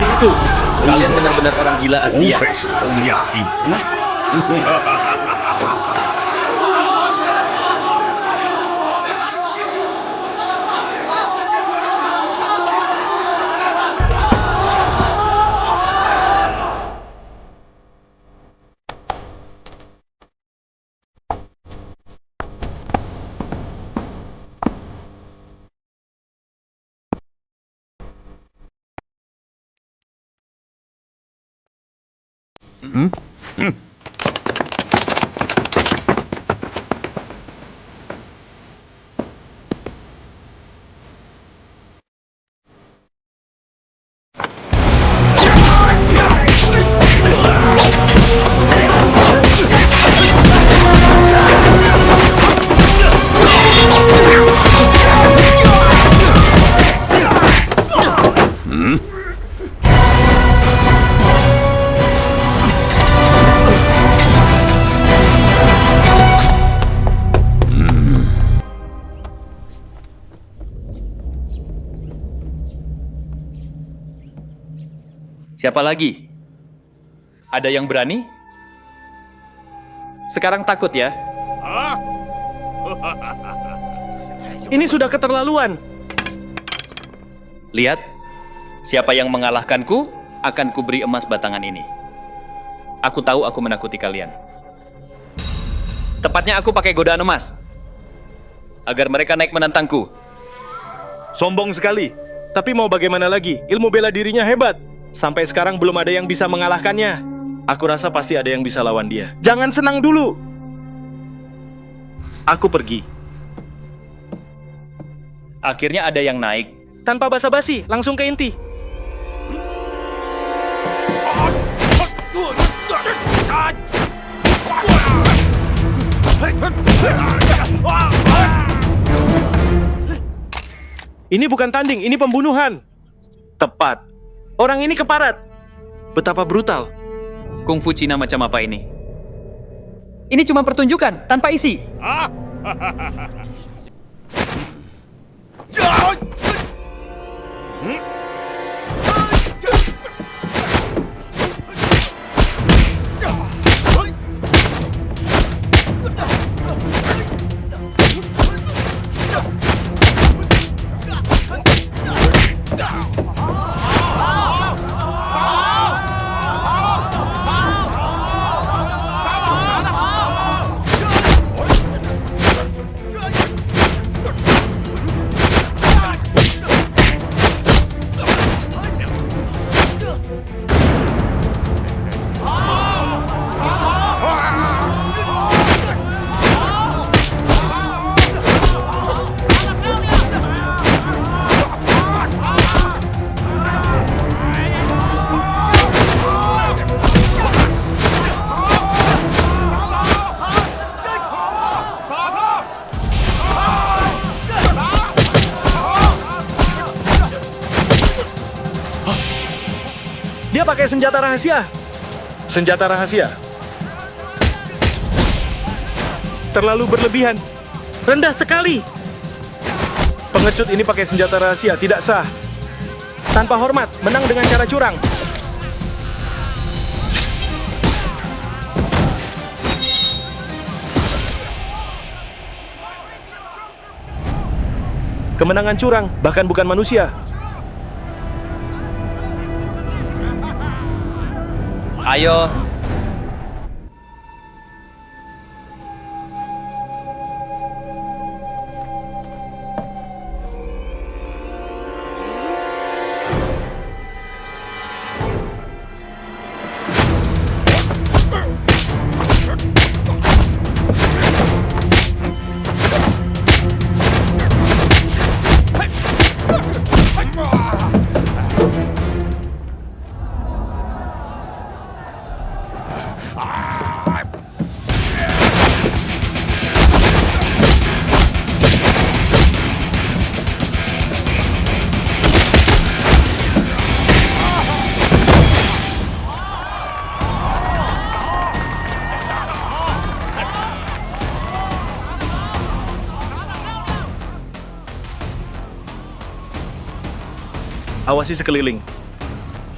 seperti itu. Kalian benar-benar orang gila Asia. Siapa lagi? Ada yang berani? Sekarang takut ya? Ini sudah keterlaluan. Lihat, siapa yang mengalahkanku akan kuberi emas batangan ini. Aku tahu aku menakuti kalian. Tepatnya aku pakai godaan emas. Agar mereka naik menantangku. Sombong sekali. Tapi mau bagaimana lagi? Ilmu bela dirinya hebat. Sampai sekarang belum ada yang bisa mengalahkannya. Aku rasa pasti ada yang bisa lawan dia. Jangan senang dulu. Aku pergi. Akhirnya ada yang naik. Tanpa basa-basi, langsung ke inti. Ini bukan tanding, ini pembunuhan. Tepat. Orang ini keparat. Betapa brutal. Kungfu Cina macam apa ini? Ini cuma pertunjukan, tanpa isi. Dia pakai senjata rahasia. Senjata rahasia. Terlalu berlebihan. Rendah sekali. Pengecut ini pakai senjata rahasia, tidak sah. Tanpa hormat, menang dengan cara curang. Kemenangan curang, bahkan bukan manusia. Ayo. Awasi sekeliling.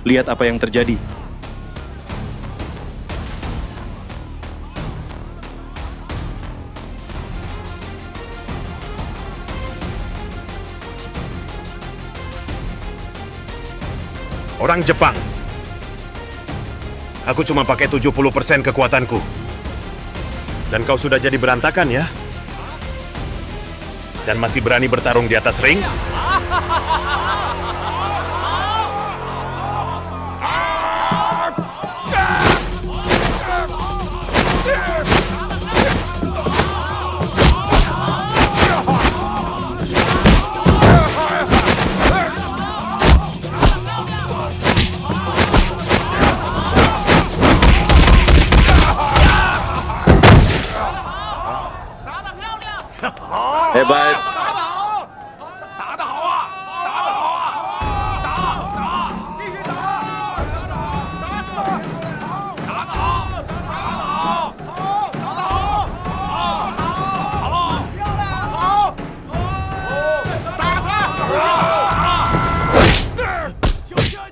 Lihat apa yang terjadi. Orang Jepang. Aku cuma pakai 70% kekuatanku. Dan kau sudah jadi berantakan ya? Dan masih berani bertarung di atas ring? Hebat.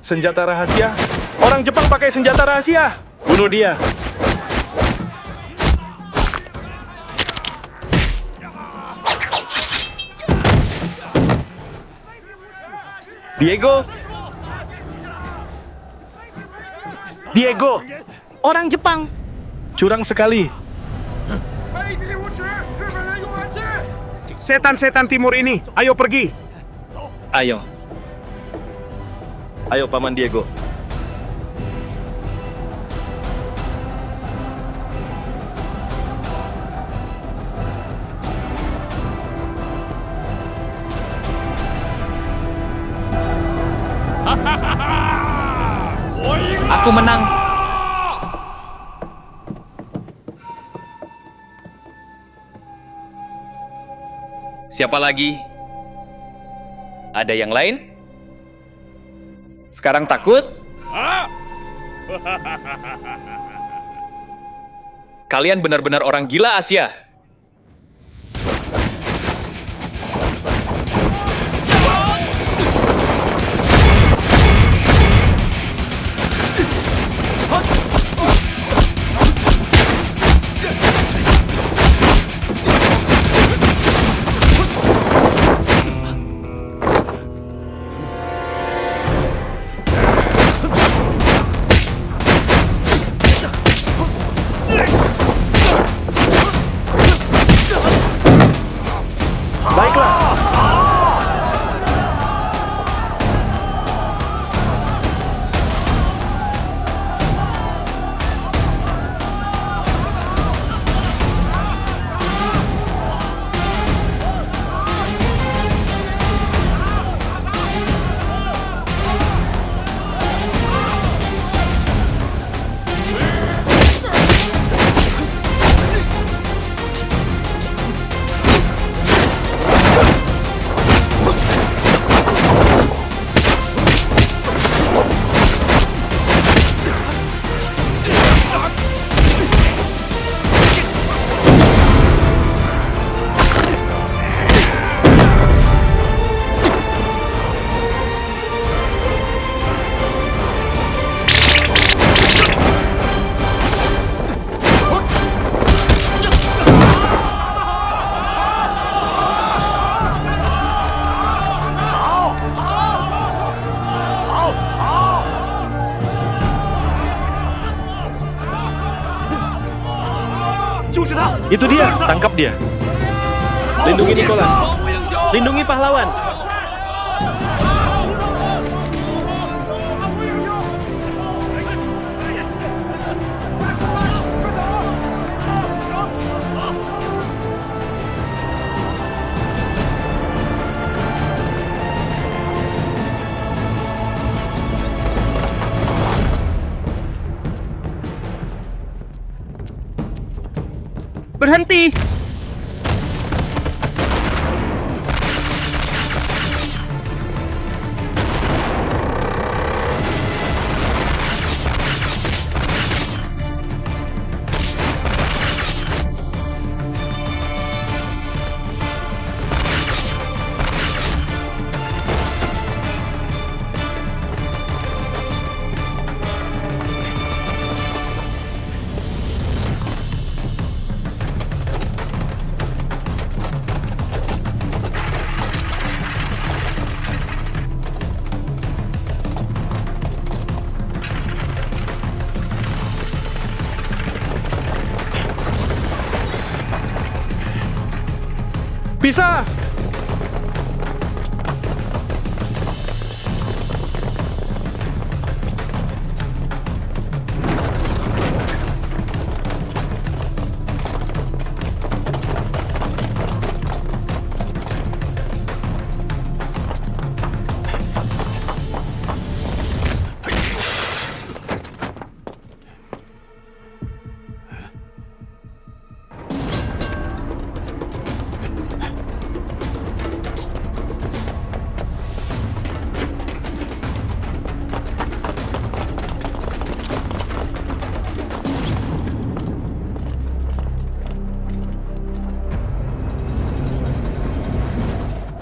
Senjata rahasia? Orang Jepang pakai senjata rahasia. Bunuh dia. Diego! Diego! Orang Jepang! Curang sekali. Setan-setan timur ini, ayo pergi! Ayo. Ayo, Paman Diego. Aku menang. Siapa lagi? Ada yang lain? Sekarang takut? Kalian benar-benar orang gila, Asia. Itu dia, tangkap dia. Lindungi Nicholas. Lindungi pahlawan. Berhenti! Bisa!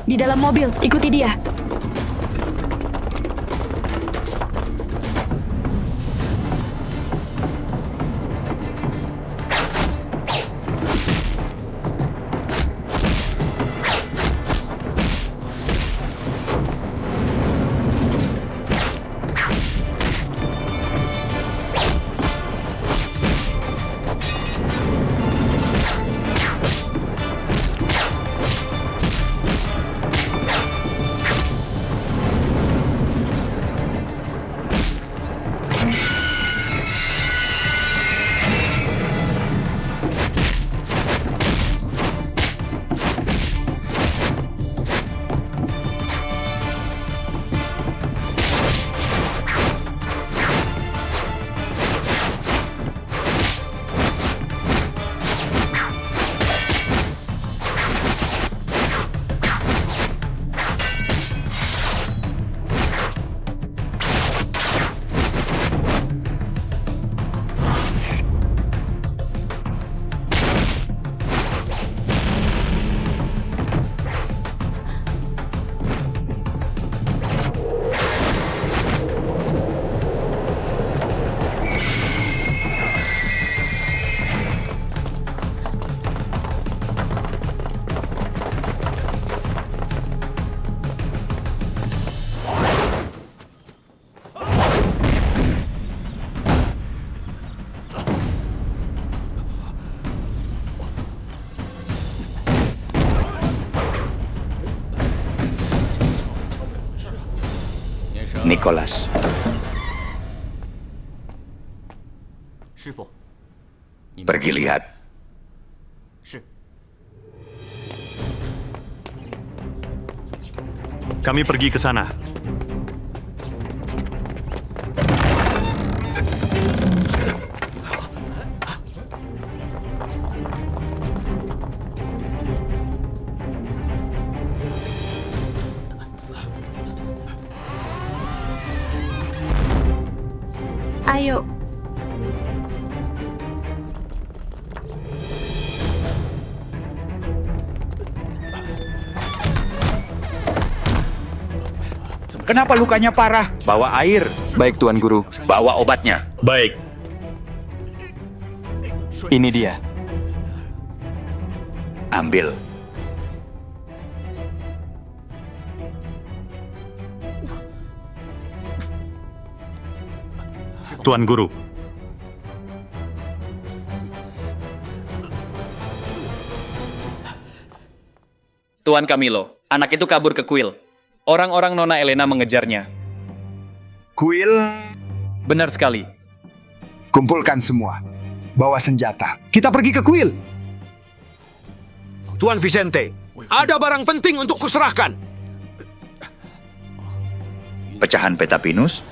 Di dalam mobil, ikuti dia. Nicholas. Pergi lihat. Kami pergi ke sana. Ayo. Kenapa lukanya parah? Bawa air. Baik, Tuan Guru. Bawa obatnya. Baik. Ini dia. Ambil. Tuan Guru. Tuan Camilo, anak itu kabur ke kuil. Orang-orang Nona Elena mengejarnya. Kuil, Benar sekali. kumpulkan semua. Bawa senjata. Kita pergi ke kuil. Tuan Vicente, ada barang penting untuk kuserahkan. Pecahan Petapinus?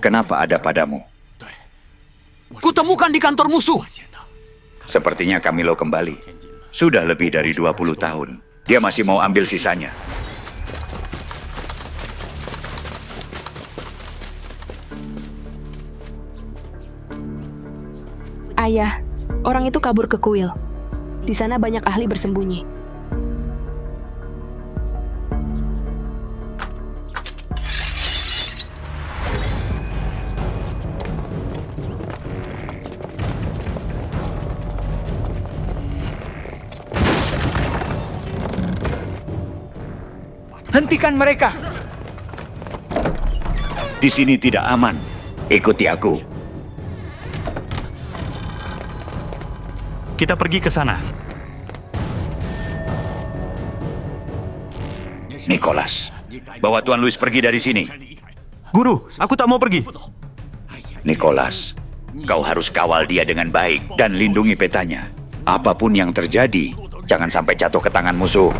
Kenapa ada padamu? Kutemukan di kantor musuh. Sepertinya Camilo kembali. Sudah lebih dari 20 tahun. Dia masih mau ambil sisanya. Ayah, orang itu kabur ke kuil. Di sana banyak ahli bersembunyi. Hentikan mereka. Di sini tidak aman. Ikuti aku. Kita pergi ke sana. Nicholas, bawa Tuan Louis pergi dari sini. Guru, aku tak mau pergi. Nicholas, kau harus kawal dia dengan baik dan lindungi petanya. Apapun yang terjadi, jangan sampai jatuh ke tangan musuh.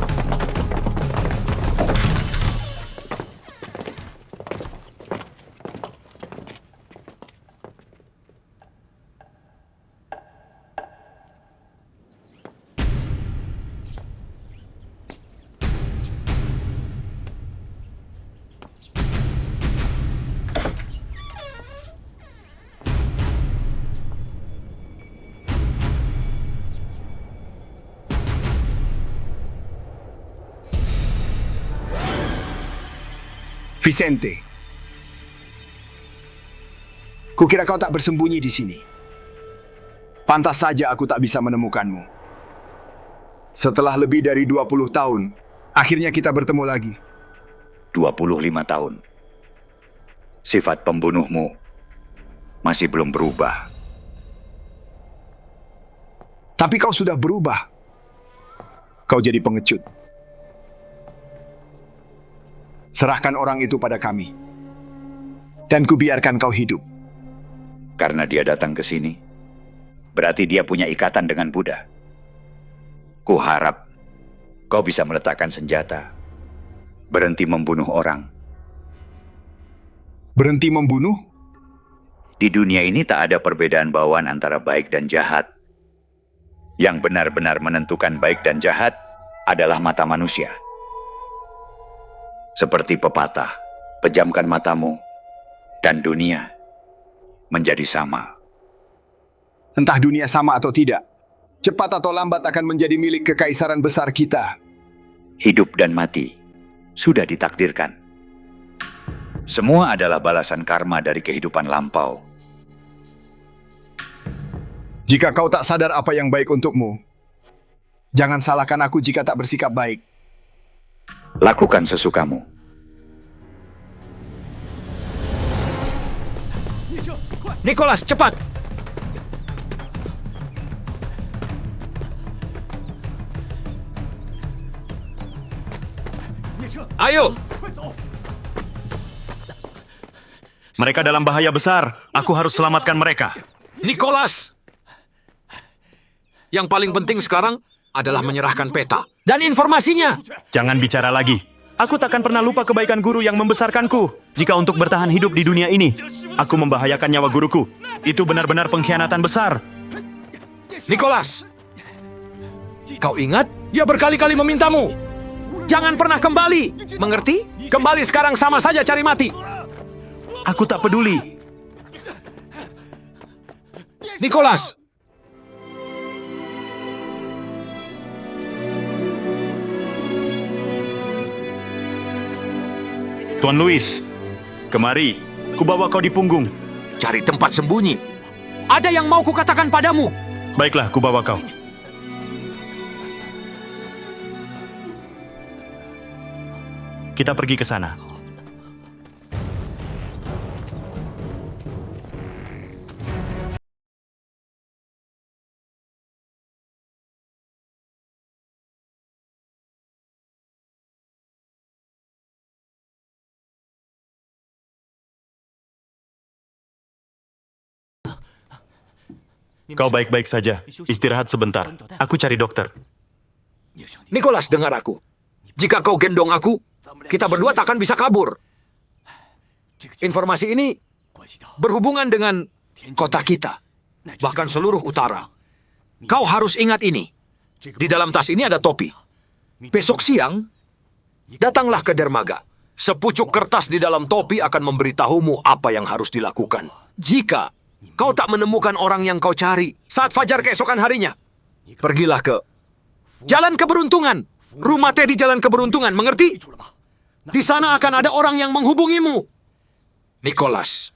Vicente. Kukira kau tak bersembunyi di sini. Pantas saja aku tak bisa menemukanmu. Setelah lebih dari 20 tahun, akhirnya kita bertemu lagi. 25 tahun. Sifat pembunuhmu masih belum berubah. Tapi kau sudah berubah. Kau jadi pengecut. Serahkan orang itu pada kami. Dan kubiarkan kau hidup. Karena dia datang ke sini, berarti dia punya ikatan dengan Buddha. Kuharap kau bisa meletakkan senjata, berhenti membunuh orang. Berhenti membunuh? Di dunia ini tak ada perbedaan bawaan antara baik dan jahat. Yang benar-benar menentukan baik dan jahat adalah mata manusia. Seperti pepatah, pejamkan matamu, dan dunia menjadi sama. Entah dunia sama atau tidak, cepat atau lambat akan menjadi milik kekaisaran besar kita. Hidup dan mati sudah ditakdirkan. Semua adalah balasan karma dari kehidupan lampau. Jika kau tak sadar apa yang baik untukmu, jangan salahkan aku jika tak bersikap baik. Lakukan sesukamu. Nicholas, cepat! Ayo! Mereka dalam bahaya besar. Aku harus selamatkan mereka. Nicholas! Yang paling penting sekarang adalah menyerahkan peta dan informasinya. Jangan bicara lagi. Aku takkan pernah lupa kebaikan guru yang membesarkanku. Jika untuk bertahan hidup di dunia ini, aku membahayakan nyawa guruku. Itu benar-benar pengkhianatan besar. Nicholas! Kau ingat? Dia berkali-kali memintamu. Jangan pernah kembali. Mengerti? Kembali sekarang sama saja cari mati. Aku tak peduli. Nicholas! Tuan Louis, kemari. Kubawa kau di punggung. Cari tempat sembunyi. Ada yang mau kukatakan padamu. Baiklah, kubawa kau. Kita pergi ke sana. Kau baik-baik saja. Istirahat sebentar. Aku cari dokter. Nicholas, dengar aku. Jika kau gendong aku, kita berdua takkan bisa kabur. Informasi ini berhubungan dengan kota kita, bahkan seluruh utara. Kau harus ingat ini. Di dalam tas ini ada topi. Besok siang, datanglah ke dermaga. Sepucuk kertas di dalam topi akan memberitahumu apa yang harus dilakukan. Jika kau tak menemukan orang yang kau cari saat fajar keesokan harinya, pergilah ke Jalan Keberuntungan. Rumah Teh di Jalan Keberuntungan, mengerti? Di sana akan ada orang yang menghubungimu. Nicholas,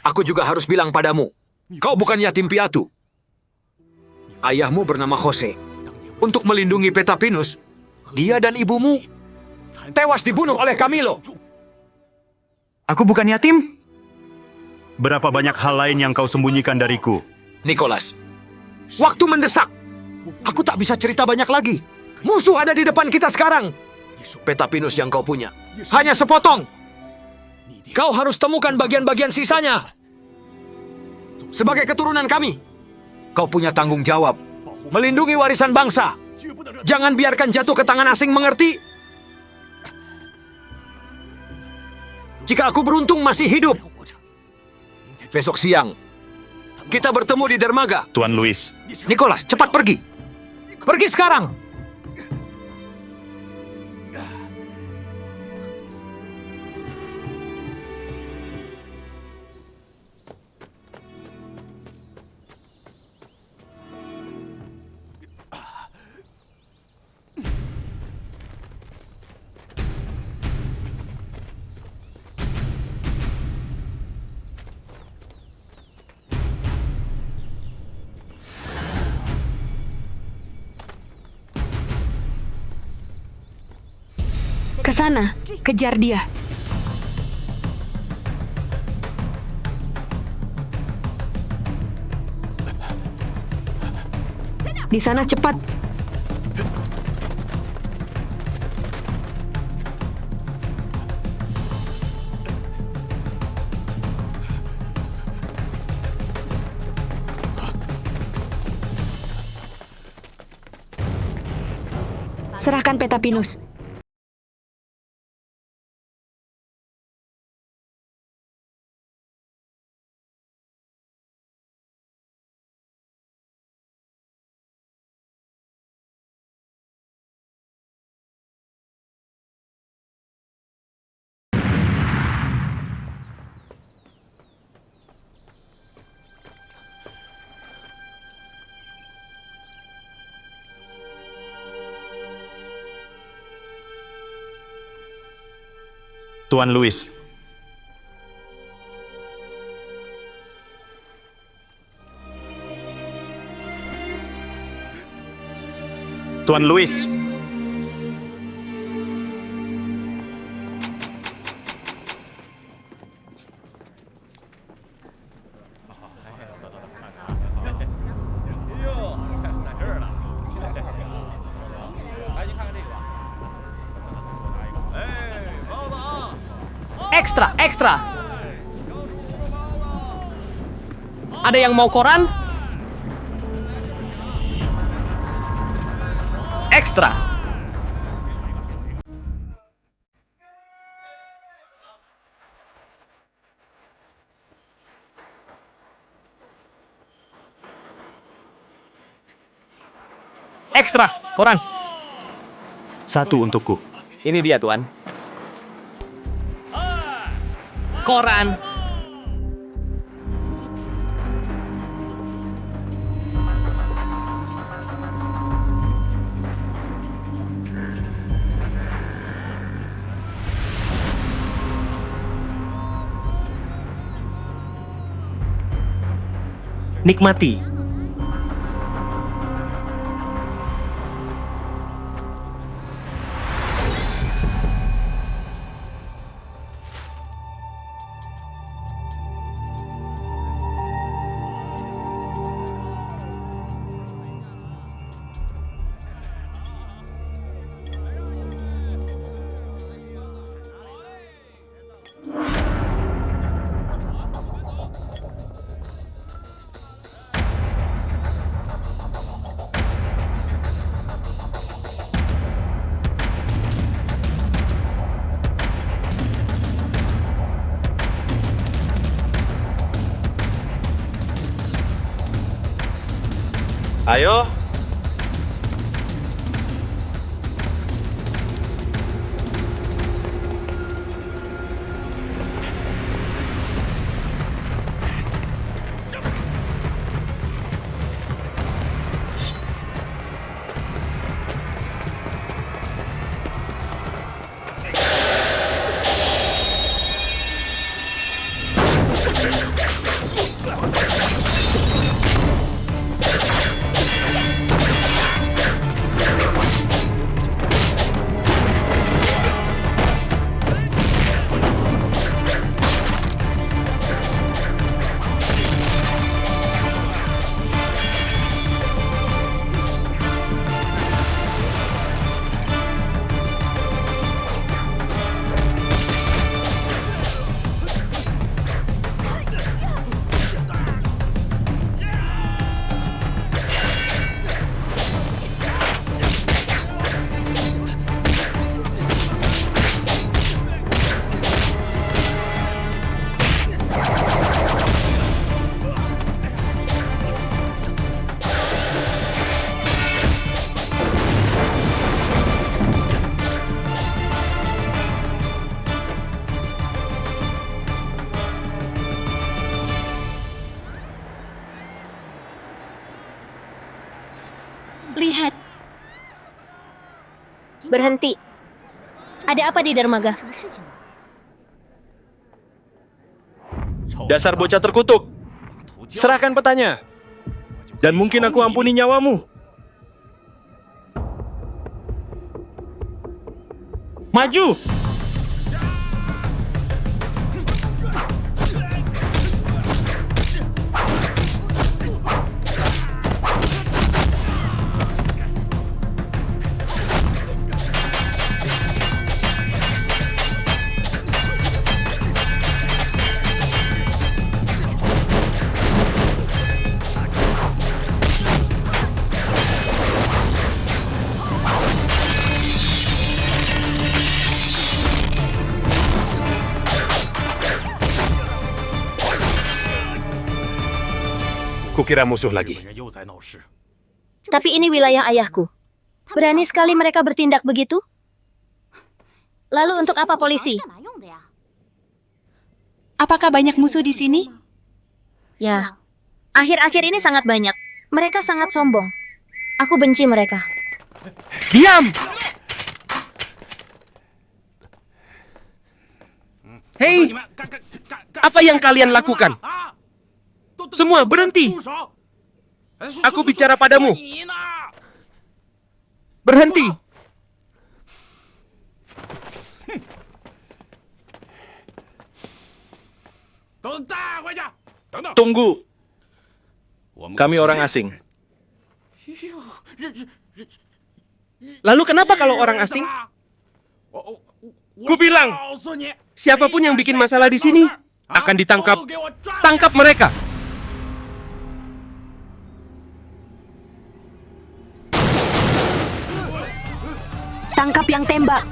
aku juga harus bilang padamu, kau bukan yatim piatu. Ayahmu bernama Jose. Untuk melindungi Petapinus, dia dan ibumu tewas dibunuh oleh Camilo. Aku bukan yatim. Berapa banyak hal lain yang kau sembunyikan dariku? Nicholas, waktu mendesak. Aku tak bisa cerita banyak lagi. Musuh ada di depan kita sekarang. peta pinus yang kau punya. Hanya sepotong. Kau harus temukan bagian-bagian sisanya. Sebagai keturunan kami, kau punya tanggung jawab melindungi warisan bangsa. Jangan biarkan jatuh ke tangan asing, mengerti? Jika aku beruntung masih hidup, besok siang kita bertemu di dermaga. Tuan Louis, Nicholas, cepat pergi. Pergi sekarang. Ke sana, kejar dia. Di sana cepat. Serahkan peta pinus. Tuan Louis. Tuan Louis. Ekstra, ekstra. Ada yang mau koran? Ekstra. Ekstra, koran. Satu untukku. Ini dia, Tuan. Koran. Nikmati. Ayo. Lihat. Berhenti. Ada apa di dermaga? Dasar bocah terkutuk. Serahkan petanya. Dan mungkin aku ampuni nyawamu. Maju! Kukira musuh lagi. Tapi ini wilayah ayahku. Berani sekali mereka bertindak begitu? Lalu untuk apa polisi? Apakah banyak musuh di sini? Ya, akhir-akhir ini sangat banyak. Mereka sangat sombong. Aku benci mereka. Diam! Hei! Apa yang kalian lakukan? Semua berhenti! Aku bicara padamu. Berhenti! Tunggu. Kami orang asing. Lalu kenapa kalau orang asing? Ku bilang, siapapun yang bikin masalah di sini akan ditangkap. Tangkap mereka! Tangkap yang tembak.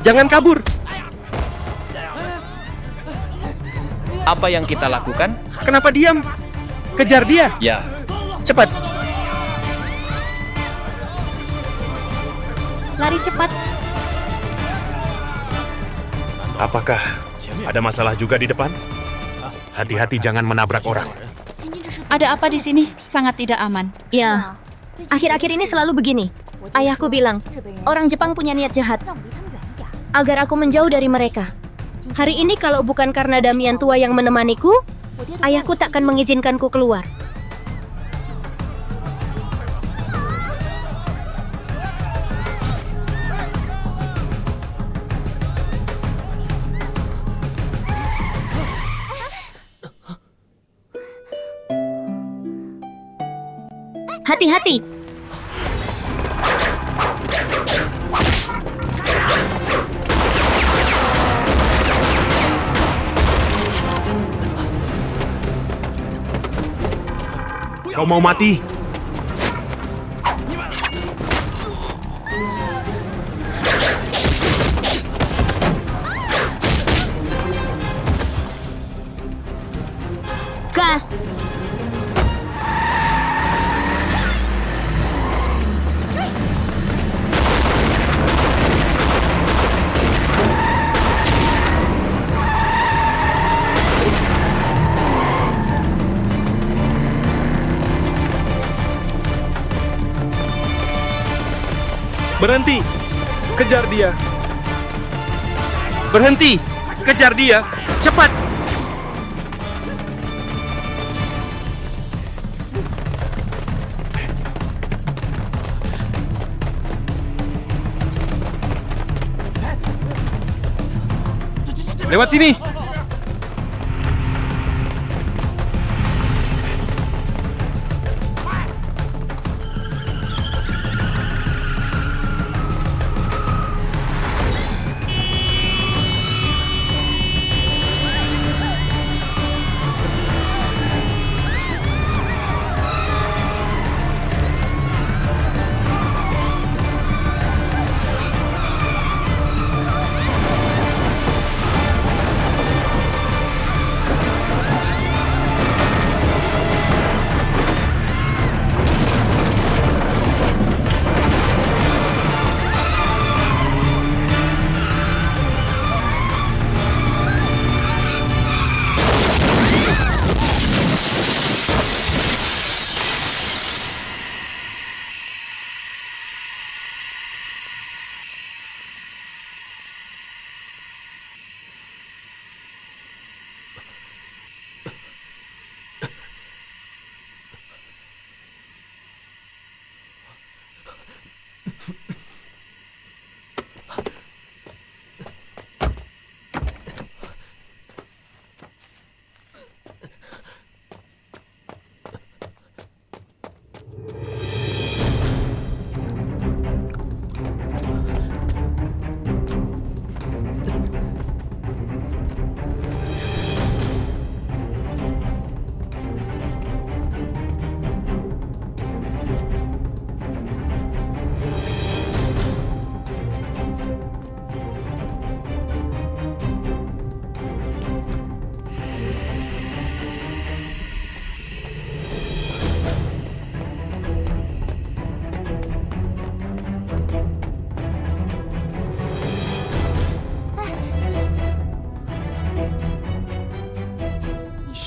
Jangan kabur! Apa yang kita lakukan? Kenapa diam? Kejar dia! Ya, Cepat! Lari cepat. Apakah ada masalah juga di depan? Hati-hati jangan menabrak orang. Ada apa di sini? Sangat tidak aman. Ya, akhir-akhir ini selalu begini. Ayahku bilang, orang Jepang punya niat jahat. Agar aku menjauh dari mereka. Hari ini kalau bukan karena Damian tua yang menemaniku, ayahku takkan mengizinkanku keluar. Hati-hati! Kau mau mati? Gas! Berhenti! Kejar dia! Berhenti! Kejar dia! Cepat! Lewat sini!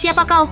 Siapa kau?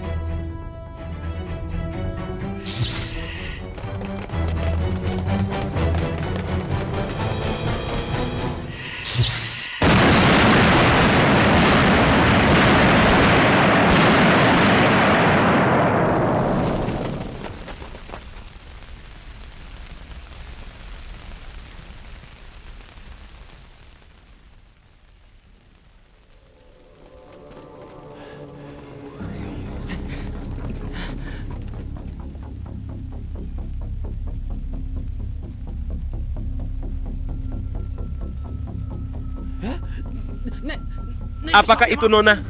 Apakah itu Nona?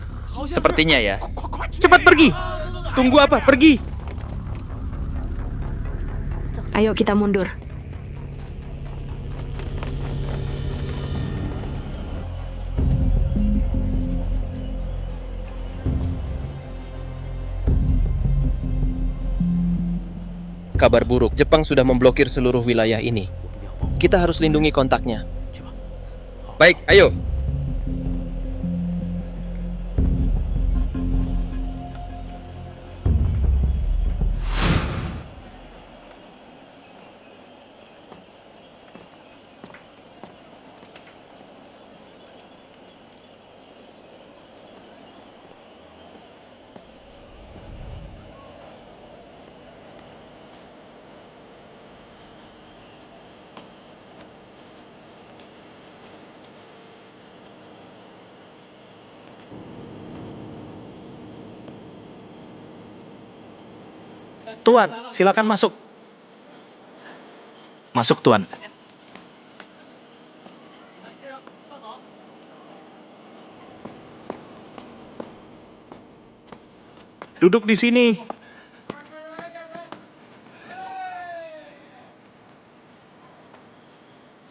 Sepertinya ya. Cepat pergi! Tunggu apa? Pergi! Ayo kita mundur. Kabar buruk, Jepang sudah memblokir seluruh wilayah ini. Kita harus lindungi kontaknya. Baik, ayo. Tuan, silakan masuk. Masuk, Tuan. Duduk di sini.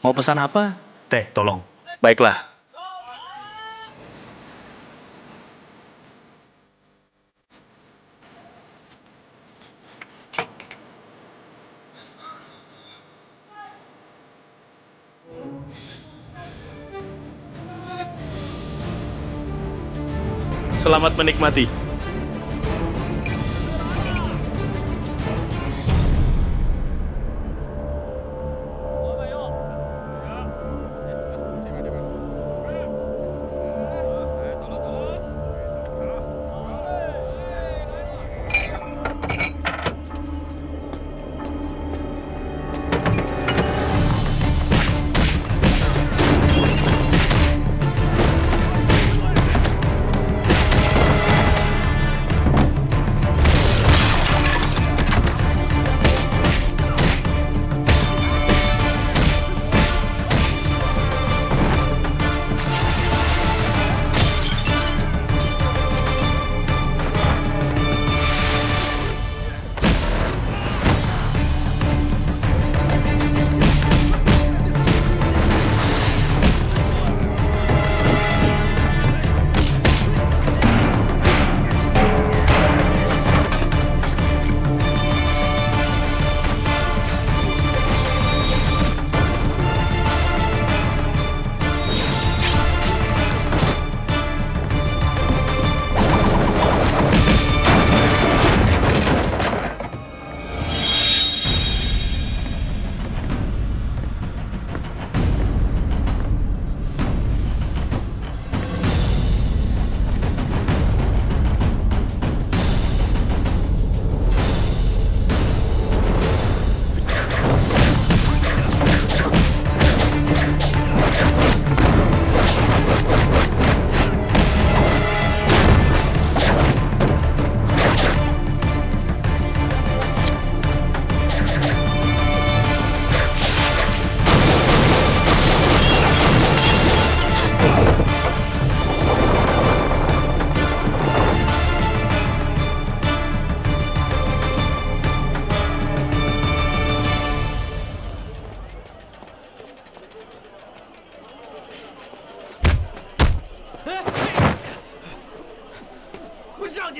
Mau pesan apa? Teh, tolong. Baiklah. Selamat menikmati.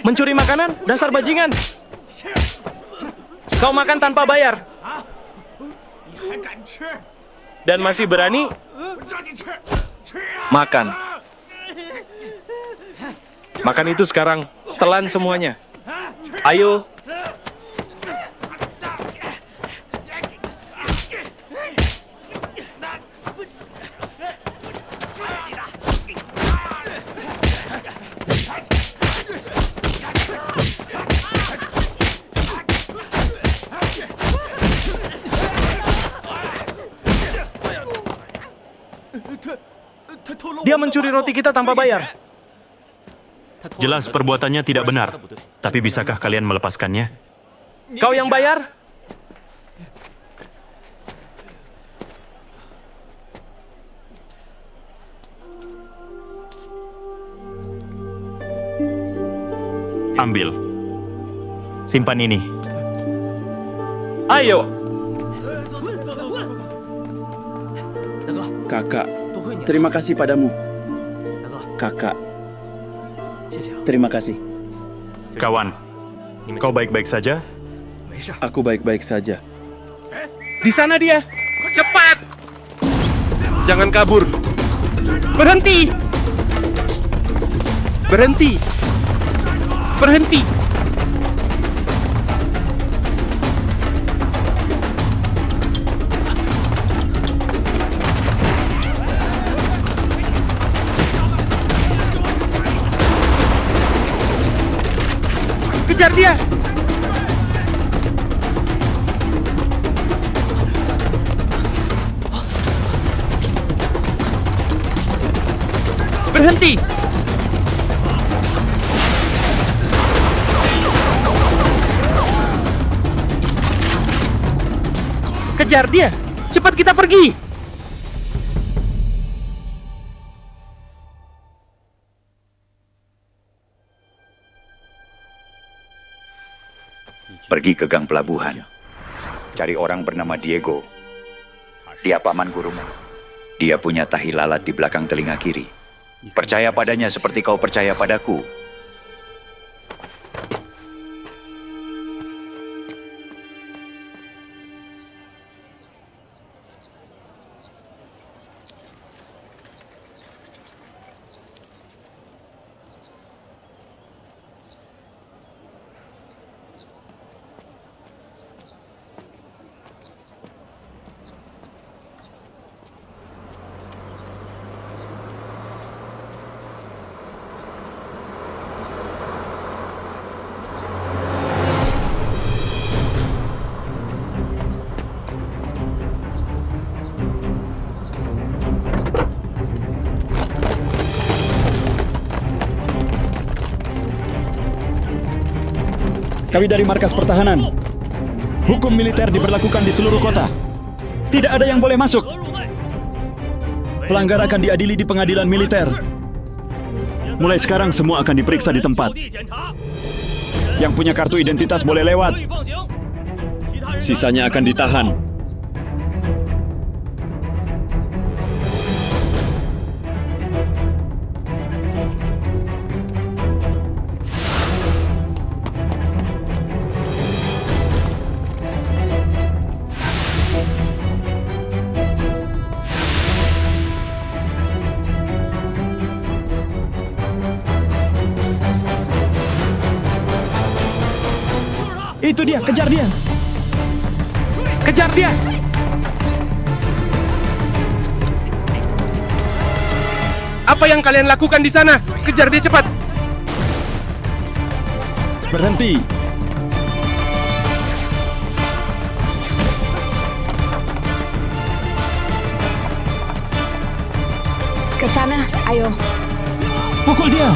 Mencuri makanan? Dasar bajingan! Kau makan tanpa bayar. Dan masih berani makan. Makan itu sekarang. Telan semuanya. Ayo. Dia mencuri roti kita tanpa bayar. Jelas perbuatannya tidak benar. Tapi bisakah kalian melepaskannya? Kau yang bayar? Ambil. Simpan ini. Ayo. Kakak, terima kasih padamu. Kakak, terima kasih. Kawan, kau baik-baik saja? Aku baik-baik saja. Di sana dia. Cepat. Jangan kabur. Berhenti. Berhenti. Berhenti. Kejar dia! Berhenti! Kejar dia! Cepat kita pergi! Pergi ke gang pelabuhan. Cari orang bernama Diego. Dia paman gurumu. Dia punya tahi lalat di belakang telinga kiri. Percaya padanya seperti kau percaya padaku. Kami dari markas pertahanan. Hukum militer diberlakukan di seluruh kota. Tidak ada yang boleh masuk. Pelanggar akan diadili di pengadilan militer. Mulai sekarang semua akan diperiksa di tempat. Yang punya kartu identitas boleh lewat. Sisanya akan ditahan. Itu dia, kejar dia. Kejar dia! Apa yang kalian lakukan di sana? Kejar dia cepat! Berhenti. Ke sana, ayo. Pukul dia.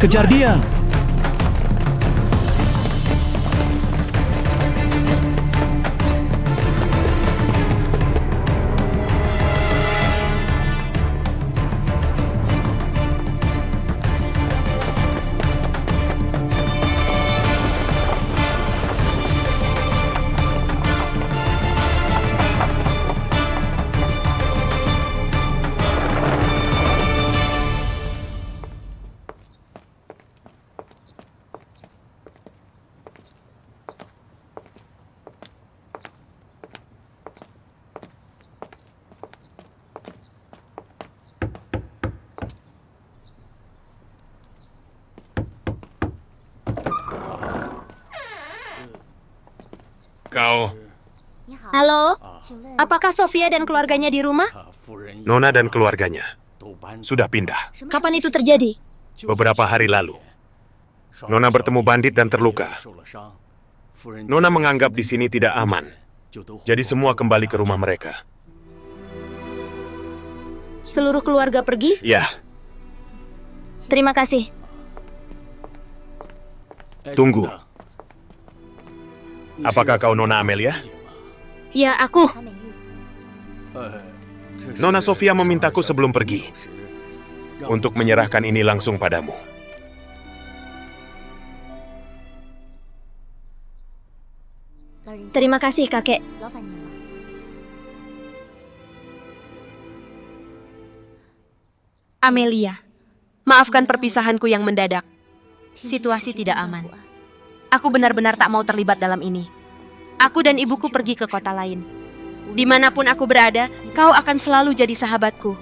Kejar dia. kau? Halo, apakah Sofia dan keluarganya di rumah? Nona dan keluarganya sudah pindah Kapan itu terjadi? beberapa hari lalu. Nona bertemu bandit dan terluka. Nona menganggap di sini tidak aman. Jadi semua kembali ke rumah mereka. Seluruh keluarga pergi? Ya, Terima kasih. tunggu. Apakah kau Nona Amelia? Ya, aku. Nona Sofia memintaku sebelum pergi untuk menyerahkan ini langsung padamu. Terima kasih, kakek. Amelia, maafkan perpisahanku yang mendadak. Situasi tidak aman. Aku benar-benar tak mau terlibat dalam ini. Aku dan ibuku pergi ke kota lain. Dimanapun aku berada, kau akan selalu jadi sahabatku.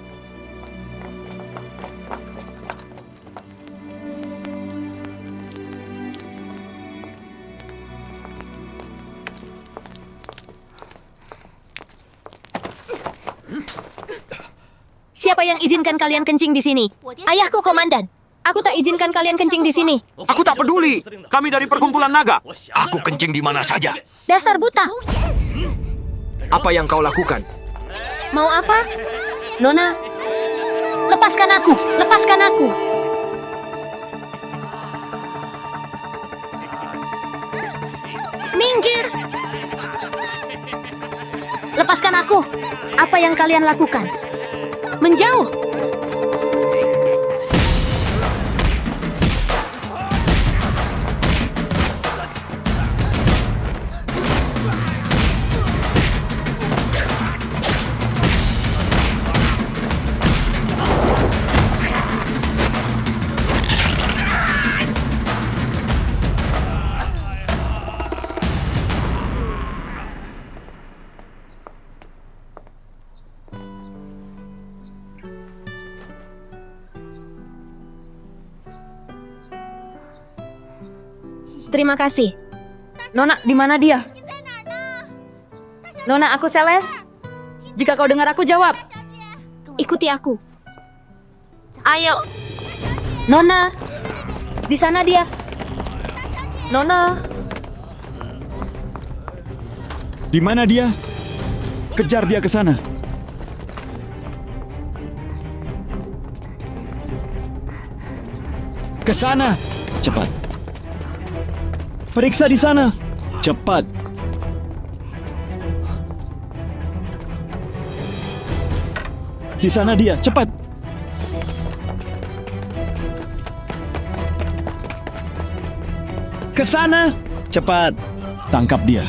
Siapa yang izinkan kalian kencing di sini? Ayahku, komandan. Aku tak izinkan kalian kencing di sini. Aku tak peduli. Kami dari perkumpulan naga. Aku kencing di mana saja. Dasar buta. Apa yang kau lakukan? Mau apa? Nona, lepaskan aku. Lepaskan aku. Minggir. Lepaskan aku. Apa yang kalian lakukan? Menjauh. Terima kasih. Nona, di mana dia? Nona, aku Celeste. Jika kau dengar aku, jawab. Ikuti aku. Ayo. Nona, di sana dia. Nona. Di mana dia? Kejar dia ke sana. Ke sana. Cepat. Periksa di sana. Cepat. Di sana dia, cepat. Ke sana. Cepat. Tangkap dia.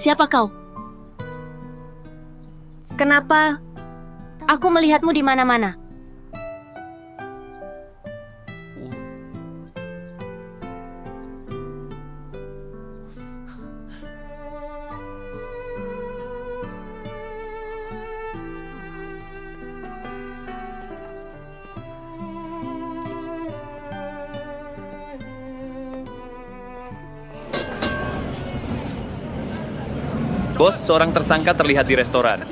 Siapa kau? Kenapa aku melihatmu di mana-mana? Bos, seorang tersangka terlihat di restoran.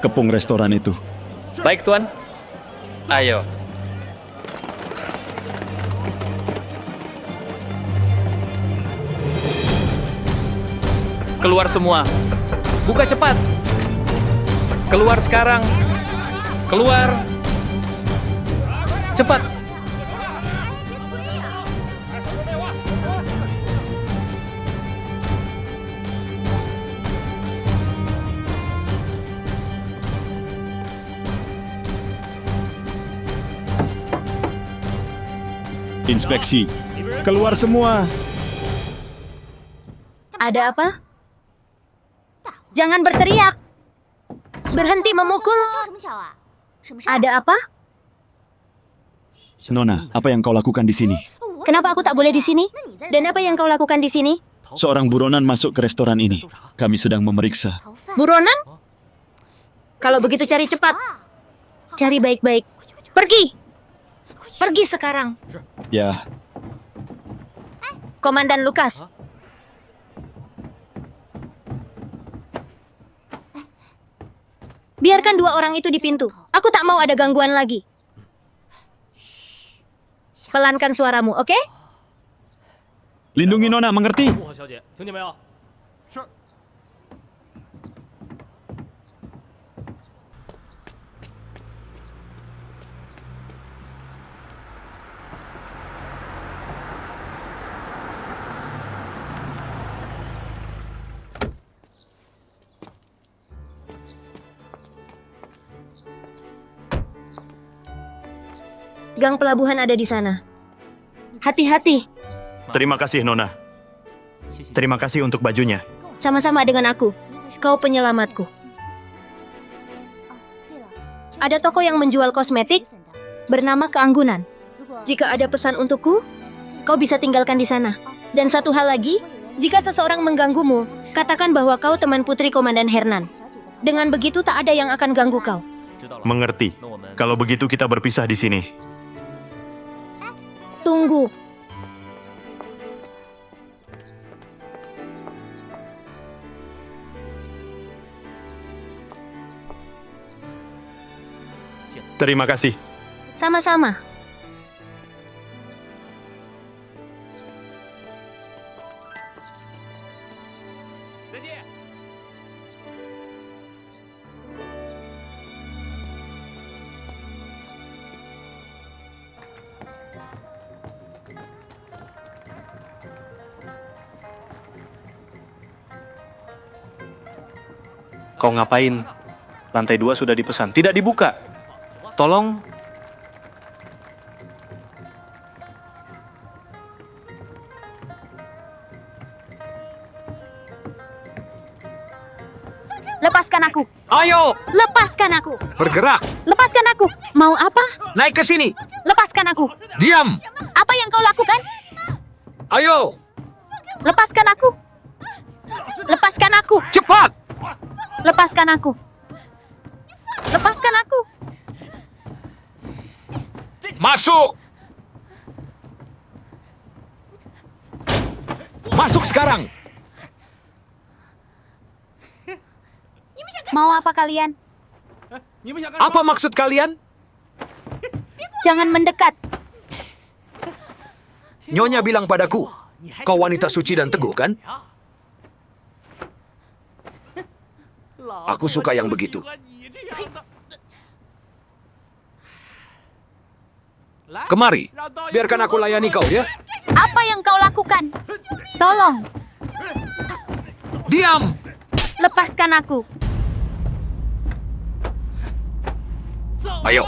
Kepung restoran itu. Baik, Tuan. Ayo. Keluar semua. Buka cepat. Keluar sekarang. Keluar. Cepat. Inspeksi. Keluar semua. Ada apa? Jangan berteriak. Berhenti memukul. Ada apa? Nona, apa yang kau lakukan di sini? Kenapa aku tak boleh di sini? Dan apa yang kau lakukan di sini? Seorang buronan masuk ke restoran ini. Kami sedang memeriksa. Buronan? Kalau begitu cari cepat. Cari baik-baik. Pergi! Pergi sekarang. Ya, Komandan Lukas. Biarkan dua orang itu di pintu. Aku tak mau ada gangguan lagi. Pelankan suaramu, oke? lindungi Nona, mengerti? Gang pelabuhan ada di sana. Hati-hati. Terima kasih, Nona. Terima kasih untuk bajunya. Sama-sama dengan aku. Kau penyelamatku. Ada toko yang menjual kosmetik bernama Keanggunan. Jika ada pesan untukku, kau bisa tinggalkan di sana. Dan satu hal lagi, jika seseorang mengganggumu, katakan bahwa kau teman putri Komandan Hernan. Dengan begitu tak ada yang akan ganggu kau. Mengerti. Kalau begitu kita berpisah di sini. Tunggu. Terima kasih. Sama-sama. Kau ngapain? Lantai 2 sudah dipesan. Tidak dibuka. Tolong. Lepaskan aku. Ayo, Lepaskan aku. bergerak. Lepaskan aku. Mau apa? Naik ke sini. Lepaskan aku. Diam. Apa yang kau lakukan? Ayo, Lepaskan aku. Lepaskan aku. cepat. Lepaskan aku. Lepaskan aku. Masuk. Masuk sekarang. Mau apa kalian? Apa maksud kalian? Jangan mendekat. Nyonya bilang padaku, kau wanita suci dan teguh, kan? Aku suka yang begitu. Kemari, biarkan aku layani kau, ya. Apa yang kau lakukan? Tolong. Diam. Lepaskan aku. Ayo.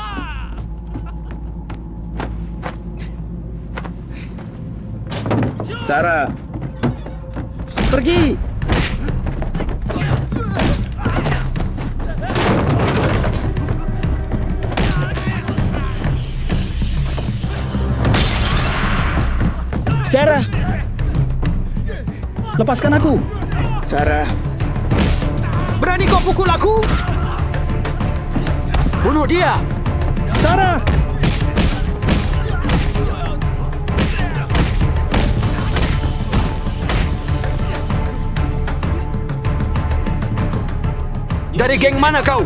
Sarah. Pergi. Sarah. Lepaskan aku. Sarah. Berani kau pukul aku? Bunuh dia. Sarah. Dari geng mana kau?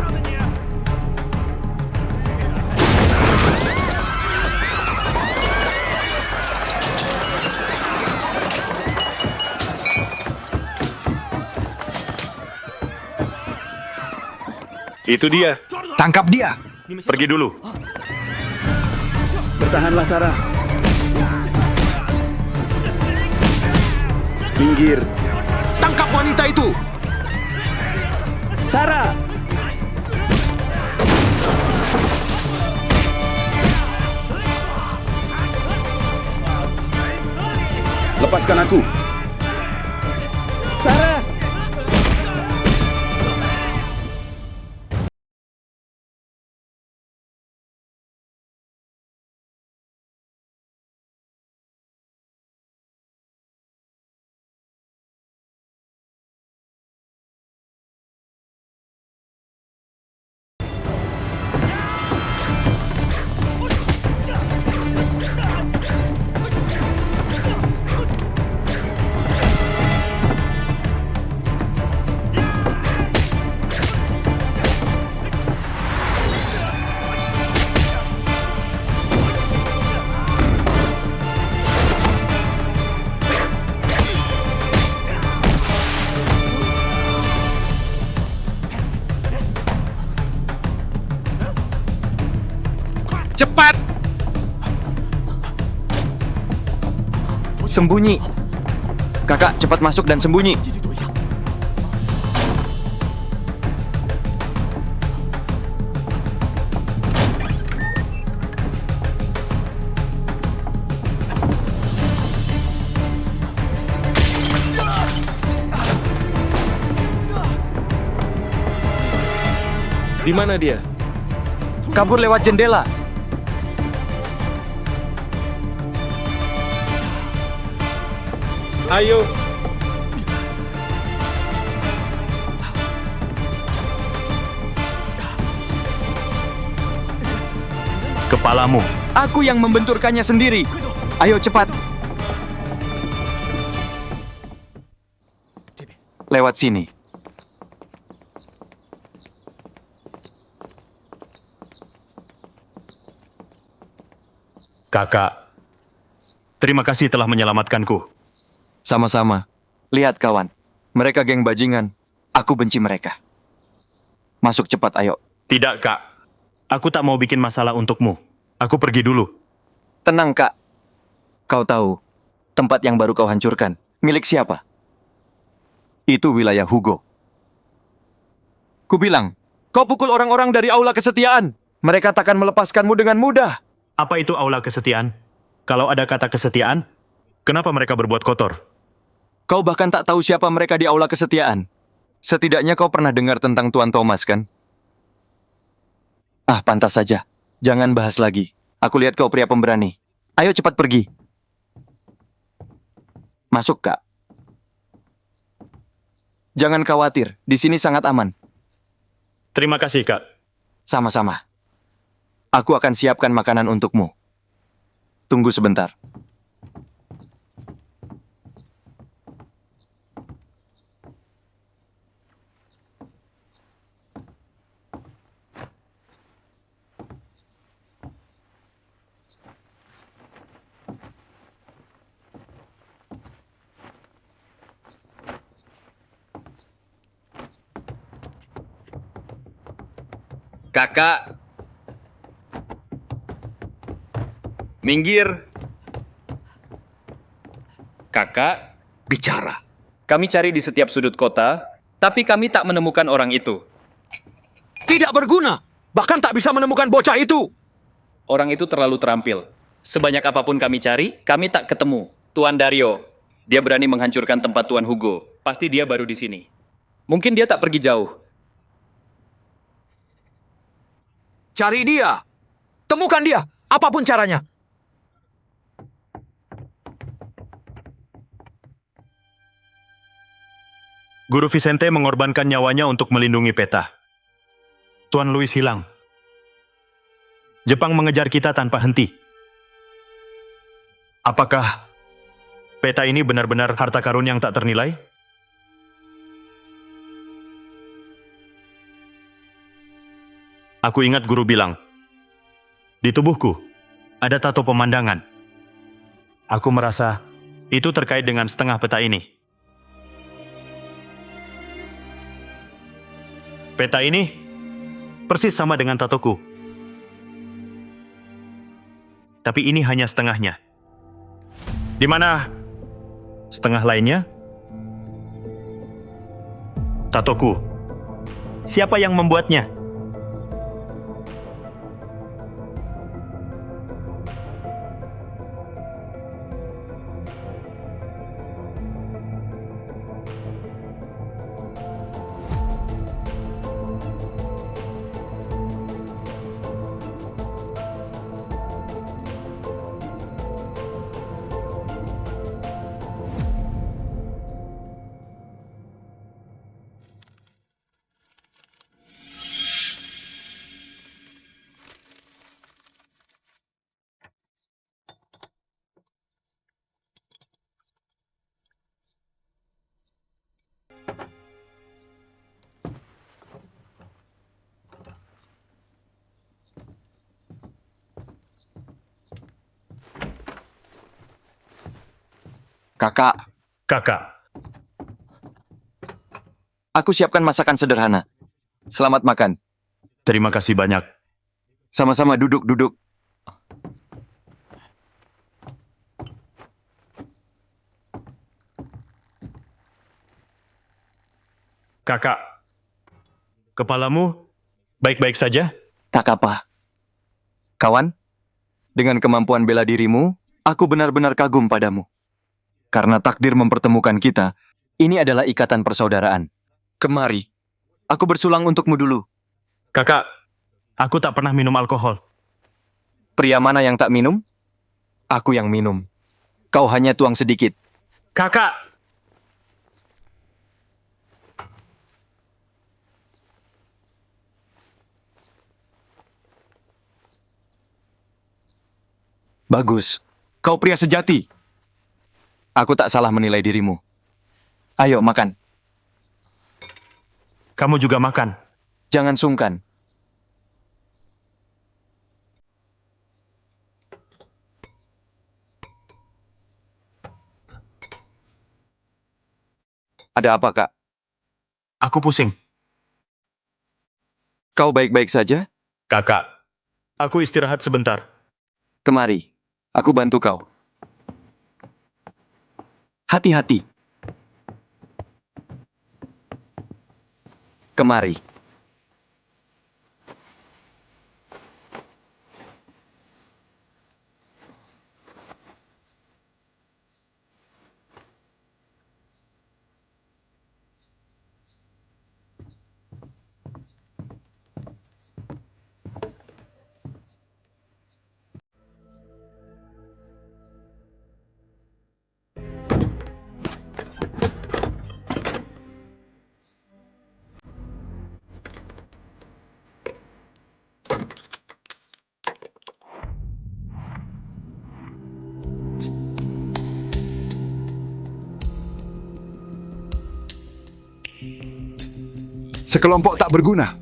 Itu dia. Tangkap dia. Pergi dulu. Bertahanlah, Sarah. Minggir. Tangkap wanita itu. Sarah. Lepaskan aku. Sarah. Cepat! Sembunyi. Kakak, cepat masuk dan sembunyi. Di mana dia? Kabur lewat jendela. Ayo. Kepalamu. Aku yang membenturkannya sendiri. Ayo cepat. Lewat sini. Kakak, terima kasih telah menyelamatkanku. Sama-sama. Lihat kawan, mereka geng bajingan. Aku benci mereka. Masuk cepat, ayo. Tidak, Kak. Aku tak mau bikin masalah untukmu. Aku pergi dulu. Tenang, Kak. Kau tahu, tempat yang baru kau hancurkan, milik siapa? Itu wilayah Hugo. Kubilang, kau pukul orang-orang dari aula kesetiaan. Mereka takkan melepaskanmu dengan mudah. Apa itu aula kesetiaan? Kalau ada kata kesetiaan, kenapa mereka berbuat kotor? Kau bahkan tak tahu siapa mereka di aula kesetiaan. Setidaknya kau pernah dengar tentang Tuan Thomas, kan? Ah, pantas saja. Jangan bahas lagi. Aku lihat kau pria pemberani. Ayo cepat pergi. Masuk, Kak. Jangan khawatir, di sini sangat aman. Terima kasih, Kak. Sama-sama. Aku akan siapkan makanan untukmu. Tunggu sebentar. Kakak. Minggir. Kakak. Bicara. Kami cari di setiap sudut kota, tapi kami tak menemukan orang itu. Tidak berguna. Bahkan tak bisa menemukan bocah itu. Orang itu terlalu terampil. Sebanyak apapun kami cari, kami tak ketemu. Tuan Dario. Dia berani menghancurkan tempat Tuan Hugo. Pasti dia baru di sini. Mungkin dia tak pergi jauh. Cari dia. Temukan dia. Apapun caranya. Guru Vicente mengorbankan nyawanya untuk melindungi peta. Tuan Louis hilang. Jepang mengejar kita tanpa henti. Apakah peta ini benar-benar harta karun yang tak ternilai? Aku ingat guru bilang, di tubuhku ada tato pemandangan. Aku merasa itu terkait dengan setengah peta ini. Peta ini persis sama dengan tatoku. Tapi ini hanya setengahnya. Di mana setengah lainnya? Tatoku. Siapa yang membuatnya? Kakak. Kakak. Aku siapkan masakan sederhana. Selamat makan. Terima kasih banyak. Sama-sama duduk. Kakak, kepalamu baik-baik saja? Tak apa. Kawan, dengan kemampuan bela dirimu, aku benar-benar kagum padamu. Karena takdir mempertemukan kita, ini adalah ikatan persaudaraan. Kemari, aku bersulang untukmu dulu. Kakak, aku tak pernah minum alkohol. Pria mana yang tak minum? Aku yang minum. Kau hanya tuang sedikit. Kakak! Bagus. Kau pria sejati. Aku tak salah menilai dirimu. Ayo, makan. Kamu juga makan. Jangan sungkan. Ada apa, Kak? Aku pusing. Kau baik-baik saja? Kakak, aku istirahat sebentar. Kemari, aku bantu kau. Hati-hati. Kemari. Sekelompok tak berguna.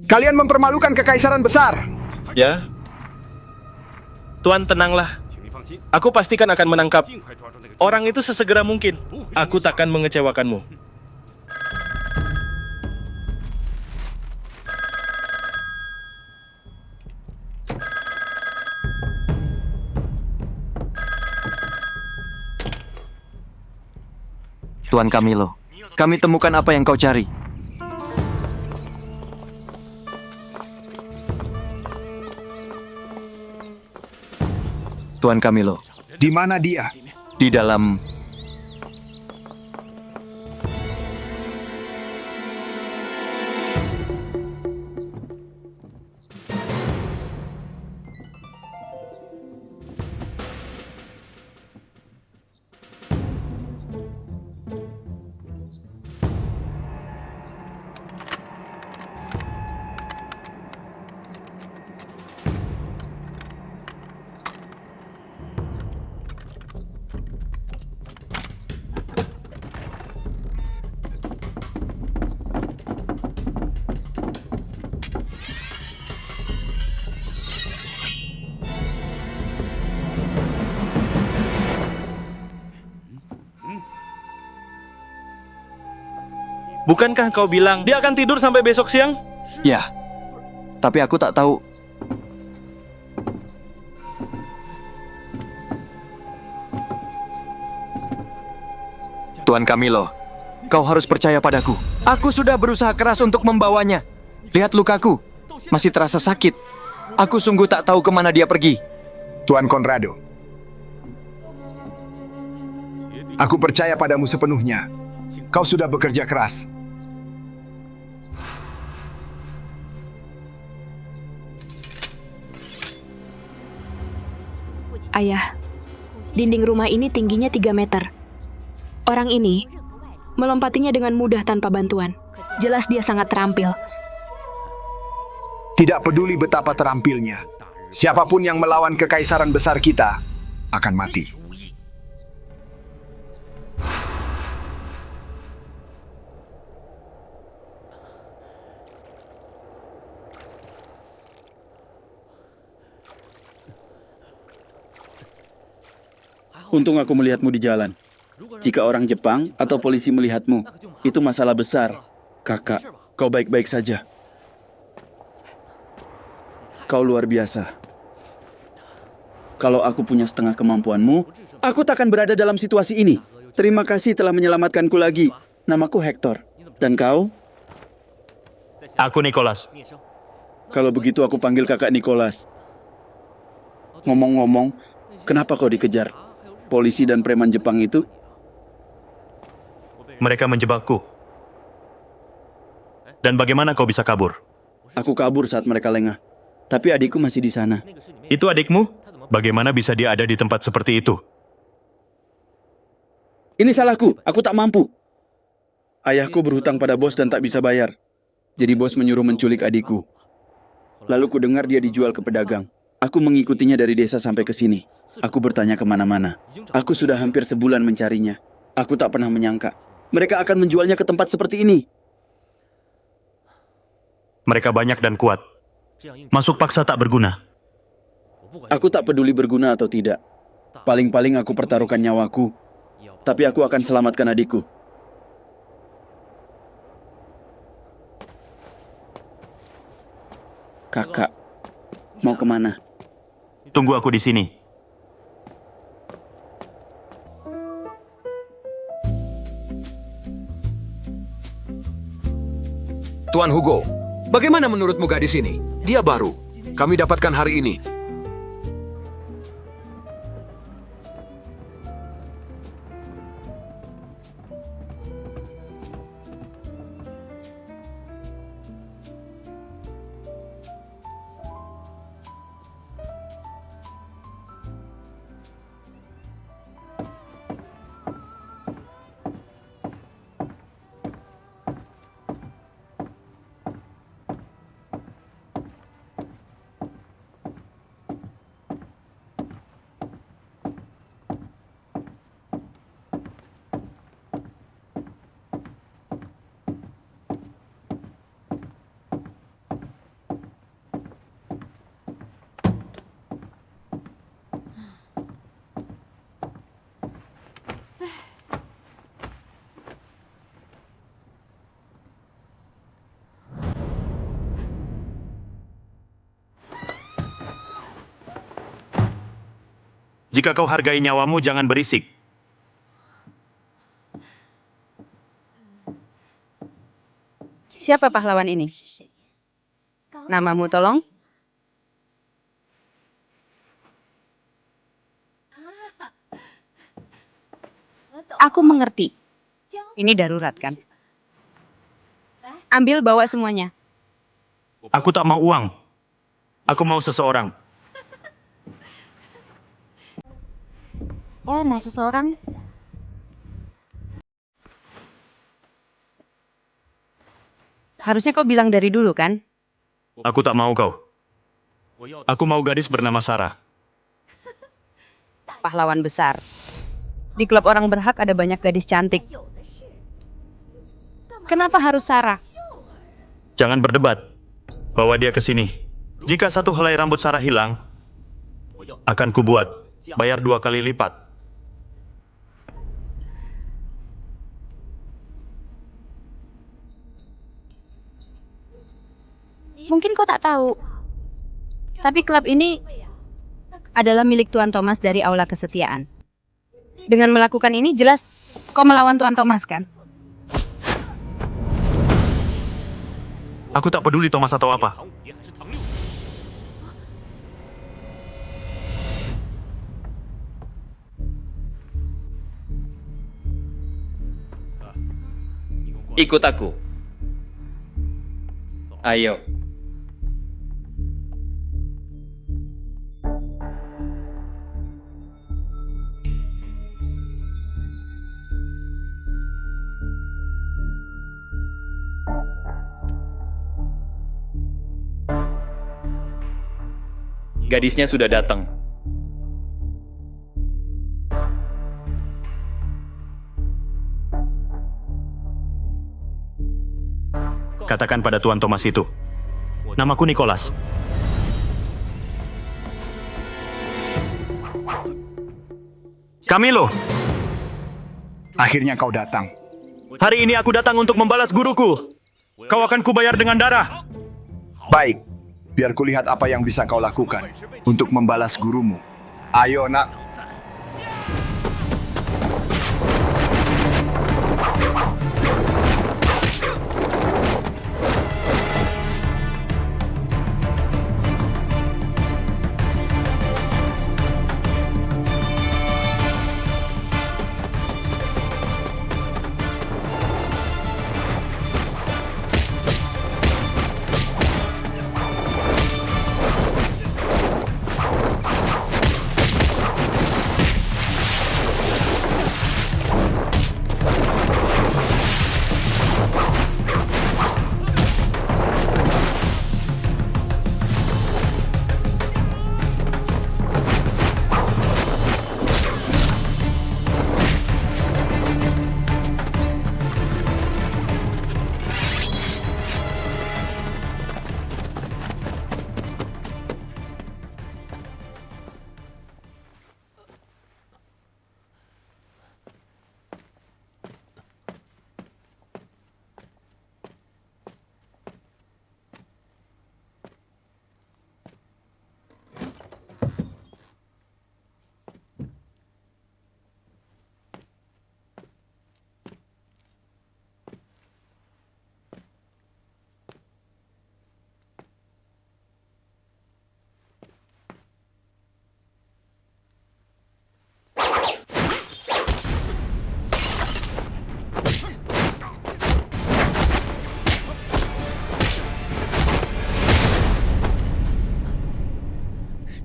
Kalian mempermalukan kekaisaran besar. Ya. Tuan, tenanglah. Aku pastikan akan menangkap orang itu sesegera mungkin. Aku takkan mengecewakanmu. Tuan Camilo, kami temukan apa yang kau cari. Tuan Camilo. Di mana dia? Di dalam... Bukankah kau bilang dia akan tidur sampai besok siang? Ya, tapi aku tak tahu. Tuan Camilo, kau harus percaya padaku. Aku sudah berusaha keras untuk membawanya. Lihat lukaku, masih terasa sakit. Aku sungguh tak tahu kemana dia pergi. Tuan Conrado, aku percaya padamu sepenuhnya. Kau sudah bekerja keras. Ayah, dinding rumah ini tingginya 3 meter. Orang ini melompatinya dengan mudah tanpa bantuan. Jelas dia sangat terampil. Tidak peduli betapa terampilnya, siapapun yang melawan kekaisaran besar kita akan mati. Untung aku melihatmu di jalan. Jika orang Jepang atau polisi melihatmu, itu masalah besar. Kakak, kau baik-baik saja. Kau luar biasa. Kalau aku punya setengah kemampuanmu, aku takkan berada dalam situasi ini. Terima kasih telah menyelamatkanku lagi. Namaku Hector. Dan kau? Aku Nicholas. Kalau begitu aku panggil kakak Nicholas. Ngomong-ngomong, kenapa kau dikejar? Polisi dan preman Jepang itu? Mereka menjebakku. Dan bagaimana kau bisa kabur? Aku kabur saat mereka lengah. Tapi adikku masih di sana. Itu adikmu? Bagaimana bisa dia ada di tempat seperti itu? Ini salahku, aku tak mampu. Ayahku berhutang pada bos dan tak bisa bayar. Jadi bos menyuruh menculik adikku. Lalu ku dengar dia dijual ke pedagang. Aku mengikutinya dari desa sampai ke sini. Aku bertanya kemana-mana. Aku sudah hampir sebulan mencarinya. Aku tak pernah menyangka mereka akan menjualnya ke tempat seperti ini. Mereka banyak dan kuat. Masuk paksa tak berguna. Aku tak peduli berguna atau tidak. Paling-paling aku pertaruhkan nyawaku. Tapi aku akan selamatkan adikku. Kakak, mau kemana? Tunggu aku di sini. Tuan Hugo, bagaimana menurutmu gadis ini? Dia baru. Kami dapatkan hari ini. Jika kau hargai nyawamu, jangan berisik. Siapa pahlawan ini? Namamu tolong? Aku mengerti. Ini darurat kan? Ambil bawa semuanya. Aku tak mau uang. Aku mau seseorang. Oh, mau seseorang? Harusnya kau bilang dari dulu kan? Aku tak mau kau. Aku mau gadis bernama Sarah. Pahlawan besar. Di klub orang berhak ada banyak gadis cantik. Kenapa harus Sarah? Jangan berdebat. Bawa dia ke sini. Jika satu helai rambut Sarah hilang, akan kubuat. Bayar 2 kali lipat. Mungkin kau tak tahu. Tapi klub ini adalah milik Tuan Thomas dari Aula Kesetiaan. Dengan melakukan ini jelas kau melawan Tuan Thomas kan? Aku tak peduli Thomas atau apa. Ikut aku. Ayo. Gadisnya sudah datang. Katakan pada Tuan Thomas itu. Namaku Nicholas. Camilo. Akhirnya kau datang. Hari ini aku datang untuk membalas guruku. Kau akan kubayar dengan darah. Baik. Biar kulihat apa yang bisa kau lakukan untuk membalas gurumu. Ayo, nak.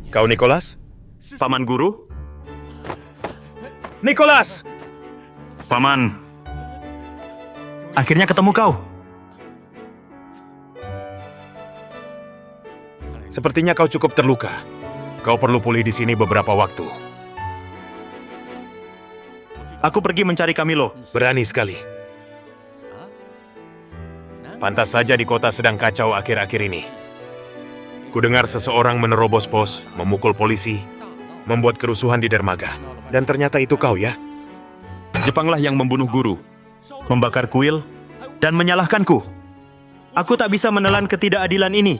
Kau Nicholas? Paman Guru? Nicholas! Paman, akhirnya ketemu kau. Sepertinya kau cukup terluka. Kau perlu pulih di sini beberapa waktu. Aku pergi mencari Camilo. Berani sekali. Pantas saja di kota sedang kacau akhir-akhir ini. Kudengar seseorang menerobos pos, memukul polisi, membuat kerusuhan di dermaga. Dan ternyata itu kau ya? Jepanglah yang membunuh guru, membakar kuil, dan menyalahkanku. Aku tak bisa menelan ketidakadilan ini.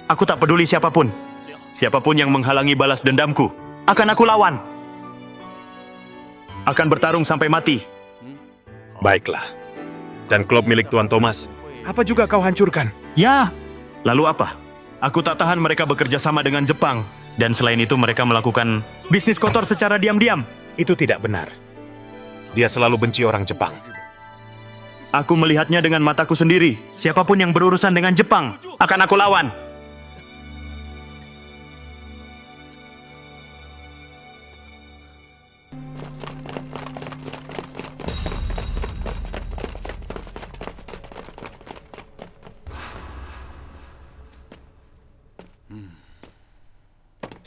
Aku tak peduli siapapun. Siapapun yang menghalangi balas dendamku, akan aku lawan. Akan bertarung sampai mati. Baiklah. Dan klub milik Tuan Thomas, apa juga kau hancurkan? Ya, lalu apa? Aku tak tahan mereka bekerja sama dengan Jepang. Dan selain itu mereka melakukan bisnis kotor secara diam-diam. Itu tidak benar. Dia selalu benci orang Jepang. Aku melihatnya dengan mataku sendiri. Siapapun yang berurusan dengan Jepang, akan aku lawan.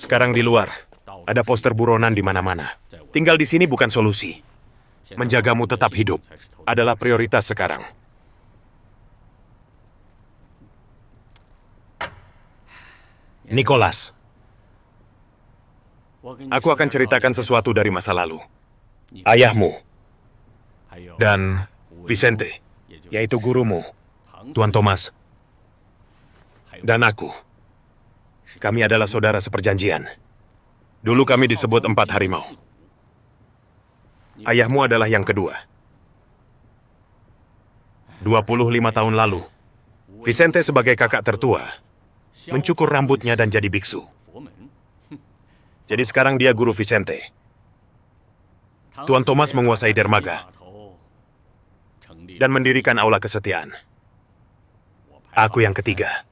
Sekarang di luar, ada poster buronan di mana-mana. Tinggal di sini bukan solusi. Menjagamu tetap hidup adalah prioritas sekarang. Nicholas, aku akan ceritakan sesuatu dari masa lalu. Ayahmu dan Vicente, yaitu gurumu, Tuan Thomas, dan aku. Kami adalah saudara seperjanjian. Dulu kami disebut 4 harimau. Ayahmu adalah yang kedua. 25 tahun lalu, Vicente sebagai kakak tertua, mencukur rambutnya dan jadi biksu. Jadi sekarang dia guru Vicente. Tuan Thomas menguasai dermaga dan mendirikan aula kesetiaan. Aku yang ketiga.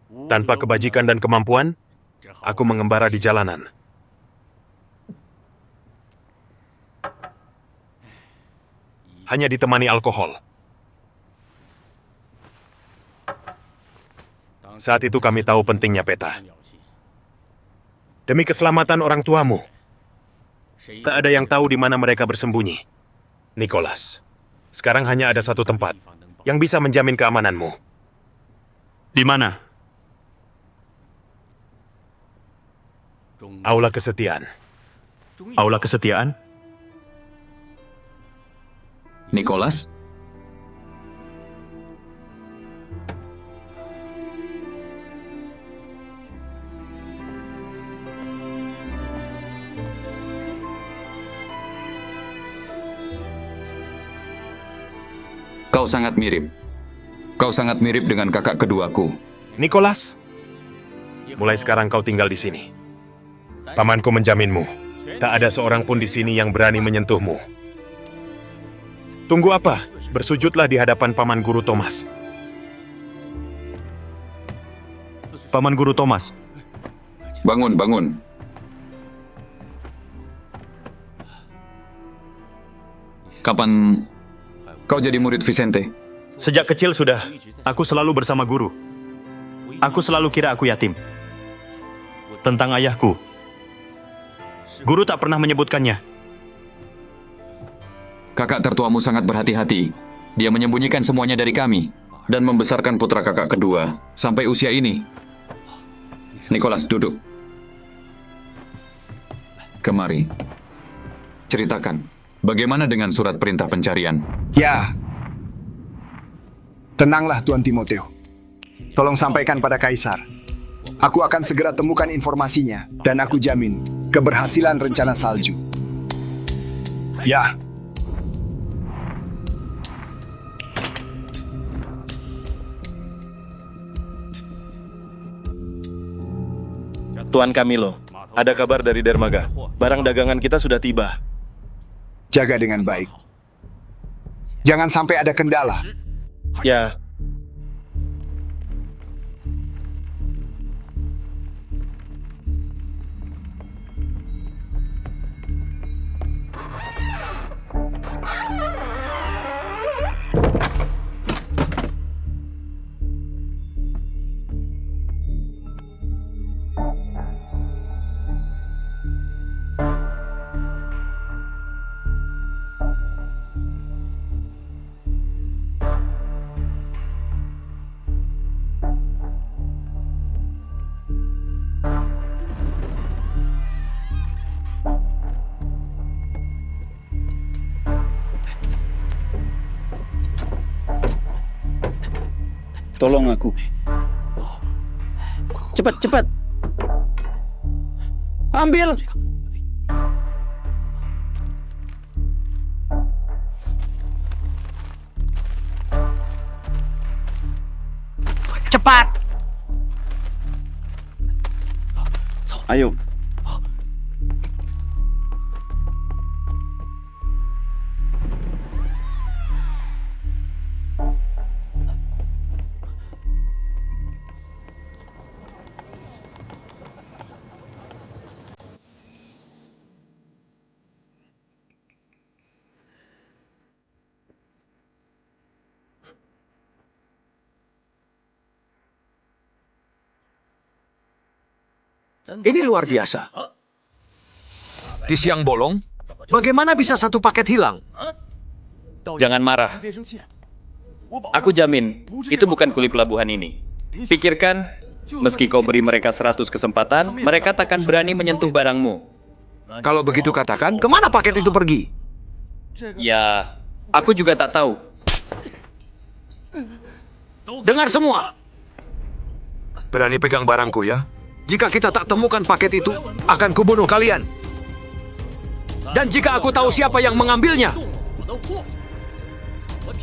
Tanpa kebajikan dan kemampuan, aku mengembara di jalanan. Hanya ditemani alkohol. Saat itu kami tahu pentingnya peta. Demi keselamatan orang tuamu, tak ada yang tahu di mana mereka bersembunyi. Nicholas, sekarang hanya ada satu tempat yang bisa menjamin keamananmu. Di mana? Aula kesetiaan. Aula kesetiaan? Nicholas? Kau sangat mirip. Kau sangat mirip dengan kakak keduaku. Nicholas, mulai sekarang kau tinggal di sini. Pamanku menjaminmu, tak ada seorang pun di sini yang berani menyentuhmu. Tunggu apa? Bersujudlah di hadapan Paman Guru Thomas. Paman Guru Thomas. Bangun, bangun. Kapan kau jadi murid Vicente? Sejak kecil sudah. Aku selalu bersama guru. Aku selalu kira aku yatim. Tentang ayahku, guru tak pernah menyebutkannya. Kakak tertuamu sangat berhati-hati. Dia menyembunyikan semuanya dari kami dan membesarkan putra kakak kedua sampai usia ini. Nicholas, duduk. Kemari. Ceritakan, bagaimana dengan surat perintah pencarian? Ya. Tenanglah, Tuan Timoteo. Tolong sampaikan pada Kaisar. Aku akan segera temukan informasinya, dan aku jamin keberhasilan rencana salju. Ya. Tuan Camilo, ada kabar dari dermaga. Barang dagangan kita sudah tiba. Jaga dengan baik. Jangan sampai ada kendala. Ya. Tolong aku. Cepat, cepat. Ambil. Cepat. Ayo. Ini luar biasa. Di siang bolong, bagaimana bisa satu paket hilang? Jangan marah. Aku jamin, itu bukan kuli pelabuhan ini. Pikirkan, meski kau beri mereka 100 kesempatan, mereka takkan berani menyentuh barangmu. Kalau begitu katakan, kemana paket itu pergi? Ya, aku juga tak tahu. Dengar semua. Berani pegang barangku ya. Jika kita tak temukan paket itu, akan kubunuh kalian. Dan jika aku tahu siapa yang mengambilnya,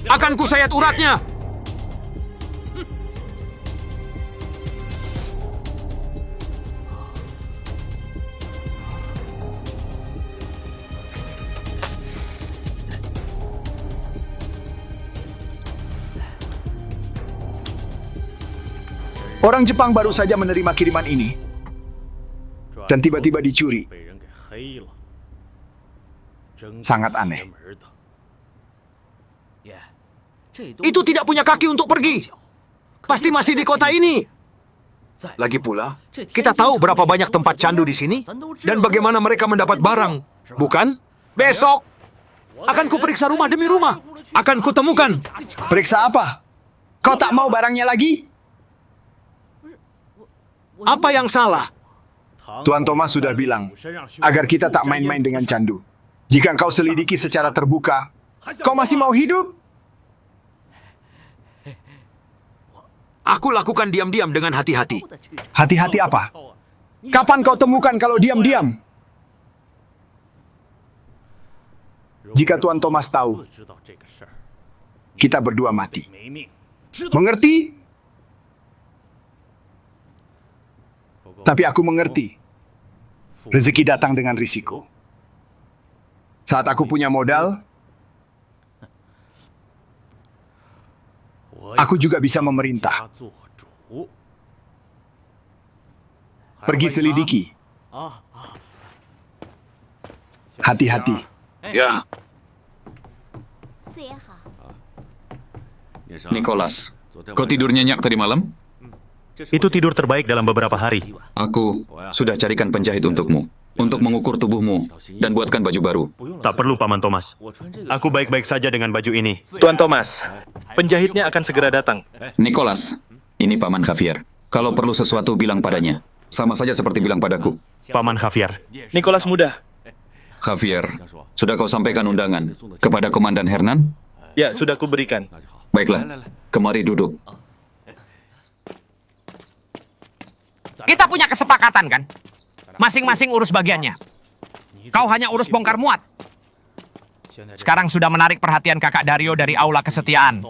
akan kusayat uratnya. Orang Jepang baru saja menerima kiriman ini, dan tiba-tiba dicuri. Sangat aneh. Itu tidak punya kaki untuk pergi. Pasti masih di kota ini. Lagi pula, kita tahu berapa banyak tempat candu di sini, dan bagaimana mereka mendapat barang. Bukan? Besok, akan kuperiksa rumah demi rumah. Akan kutemukan. Periksa apa? Kau tak mau barangnya lagi? Apa yang salah? Tuan Thomas sudah bilang, agar kita tak main-main dengan candu. Jika engkau selidiki secara terbuka, kau masih mau hidup? Aku lakukan diam-diam dengan hati-hati. Hati-hati apa? Kapan kau temukan kalau diam-diam? Jika Tuan Thomas tahu, kita berdua mati. Mengerti? Tapi aku mengerti. Rezeki datang dengan risiko. Saat aku punya modal, aku juga bisa memerintah. Pergi selidiki. Hati-hati. Ya. Nicholas, kau tidur nyenyak tadi malam? Itu tidur terbaik dalam beberapa hari. Aku sudah carikan penjahit untukmu, untuk mengukur tubuhmu dan buatkan baju baru. Tak perlu, Paman Thomas. Aku baik-baik saja dengan baju ini. Tuan Thomas, penjahitnya akan segera datang. Nicholas, ini Paman Javier. Kalau perlu sesuatu bilang padanya. Sama saja seperti bilang padaku. Paman Javier. Nicholas muda. Javier, sudah kau sampaikan undangan kepada Komandan Hernan? Ya, sudah kuberikan. Baiklah, kemari duduk. Kita punya kesepakatan kan? Masing-masing urus bagiannya. Kau hanya urus bongkar muat. Sekarang sudah menarik perhatian kakak Dario dari aula kesetiaan.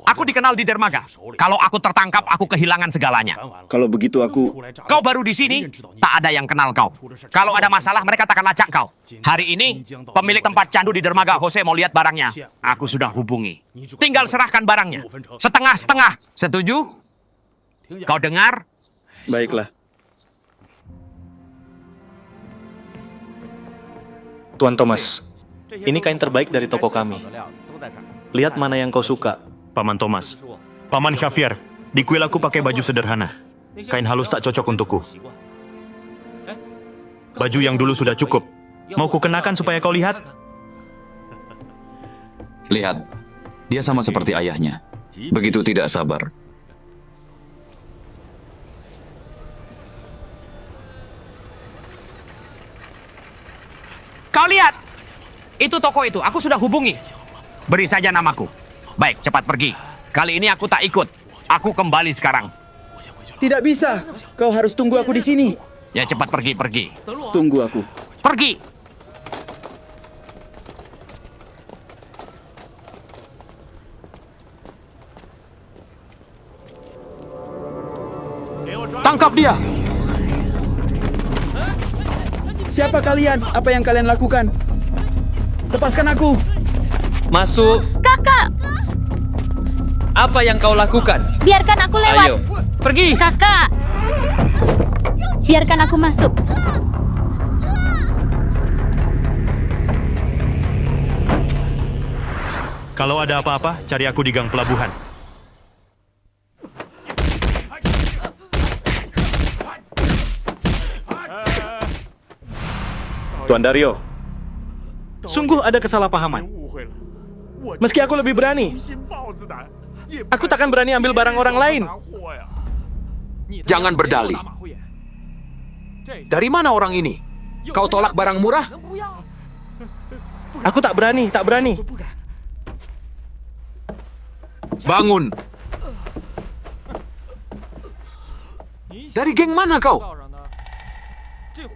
Aku dikenal di dermaga. Kalau aku tertangkap, aku kehilangan segalanya. Kalau begitu aku... Kau baru di sini, tak ada yang kenal kau. Kalau ada masalah, mereka takkan lacak kau. Hari ini, pemilik tempat candu di dermaga Jose mau lihat barangnya. Aku sudah hubungi. Tinggal serahkan barangnya. Setengah-setengah. Setuju? Kau dengar? Baiklah. Tuan Thomas, ini kain terbaik dari toko kami. Lihat mana yang kau suka. Paman Thomas. Paman Javier, di kuil aku pakai baju sederhana. Kain halus tak cocok untukku. Baju yang dulu sudah cukup. Mau kukenakan supaya kau lihat? Lihat, dia sama seperti ayahnya. Begitu tidak sabar. Kau lihat! Itu toko itu, aku sudah hubungi. Beri saja namaku. Baik, cepat pergi. Kali ini aku tak ikut. Aku kembali sekarang. Tidak bisa. Kau harus tunggu aku di sini. Ya, cepat pergi. Tunggu aku. Pergi! Tangkap dia! Siapa kalian? Apa yang kalian lakukan? Lepaskan aku! Masuk. Kakak! Apa yang kau lakukan? Biarkan aku lewat. Ayo, pergi. Kakak! Biarkan aku masuk. Kalau ada apa-apa, cari aku di gang pelabuhan. Tuan Dario, sungguh ada kesalahpahaman. Meski aku lebih berani, aku takkan berani ambil barang orang lain. Jangan berdalih. Dari mana orang ini? Kau tolak barang murah? Aku tak berani. Bangun! Dari geng mana kau?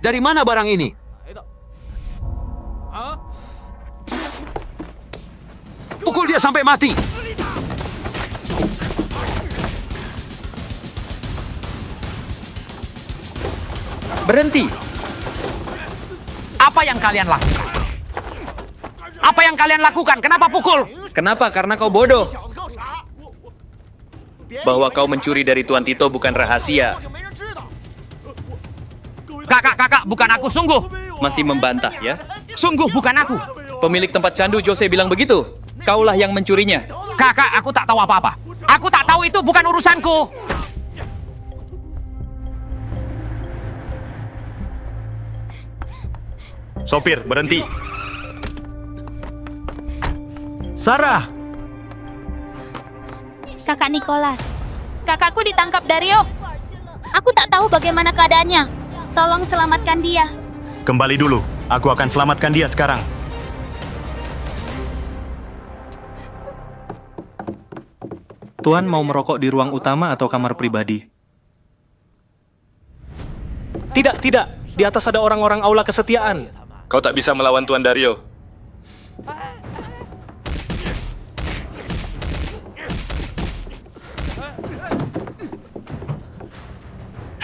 Dari mana barang ini? Pukul dia sampai mati! Berhenti. Apa yang kalian lakukan? Apa yang kalian lakukan? Kenapa pukul? Kenapa? Karena kau bodoh. Bahwa kau mencuri dari Tuan Tito bukan rahasia. Kakak, bukan aku, sungguh. Masih membantah ya? Sungguh bukan aku. Pemilik tempat candu Jose bilang begitu. Kaulah yang mencurinya. Kakak, aku tak tahu apa-apa. Aku tak tahu, itu bukan urusanku. Sopir, berhenti. Sarah! Kakak Nicholas. Kakakku ditangkap Dario. Aku tak tahu bagaimana keadaannya. Tolong selamatkan dia. Kembali dulu. Aku akan selamatkan dia sekarang. Tuan mau merokok di ruang utama atau kamar pribadi? Tidak. Di atas ada orang-orang aula kesetiaan. Kau tak bisa melawan Tuan Dario.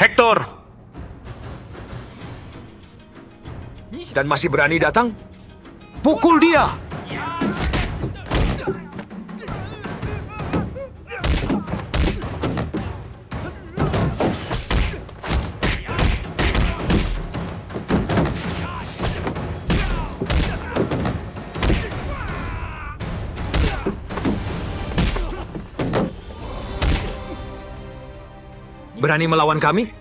Hector! Dan masih berani datang? Pukul dia! Berani melawan kami?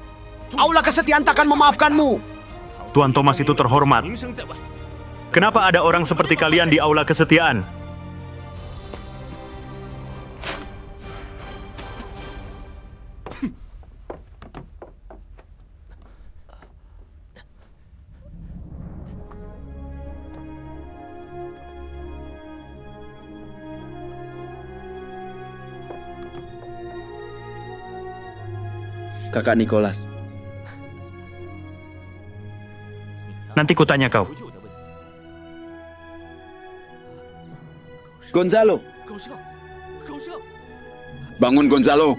Aula Kesetiaan takkan memaafkanmu. Tuan Thomas itu terhormat. Kenapa ada orang seperti kalian di Aula Kesetiaan? Kakak Nicholas. Nanti kutanya kau. Gonzalo. Bangun, Gonzalo.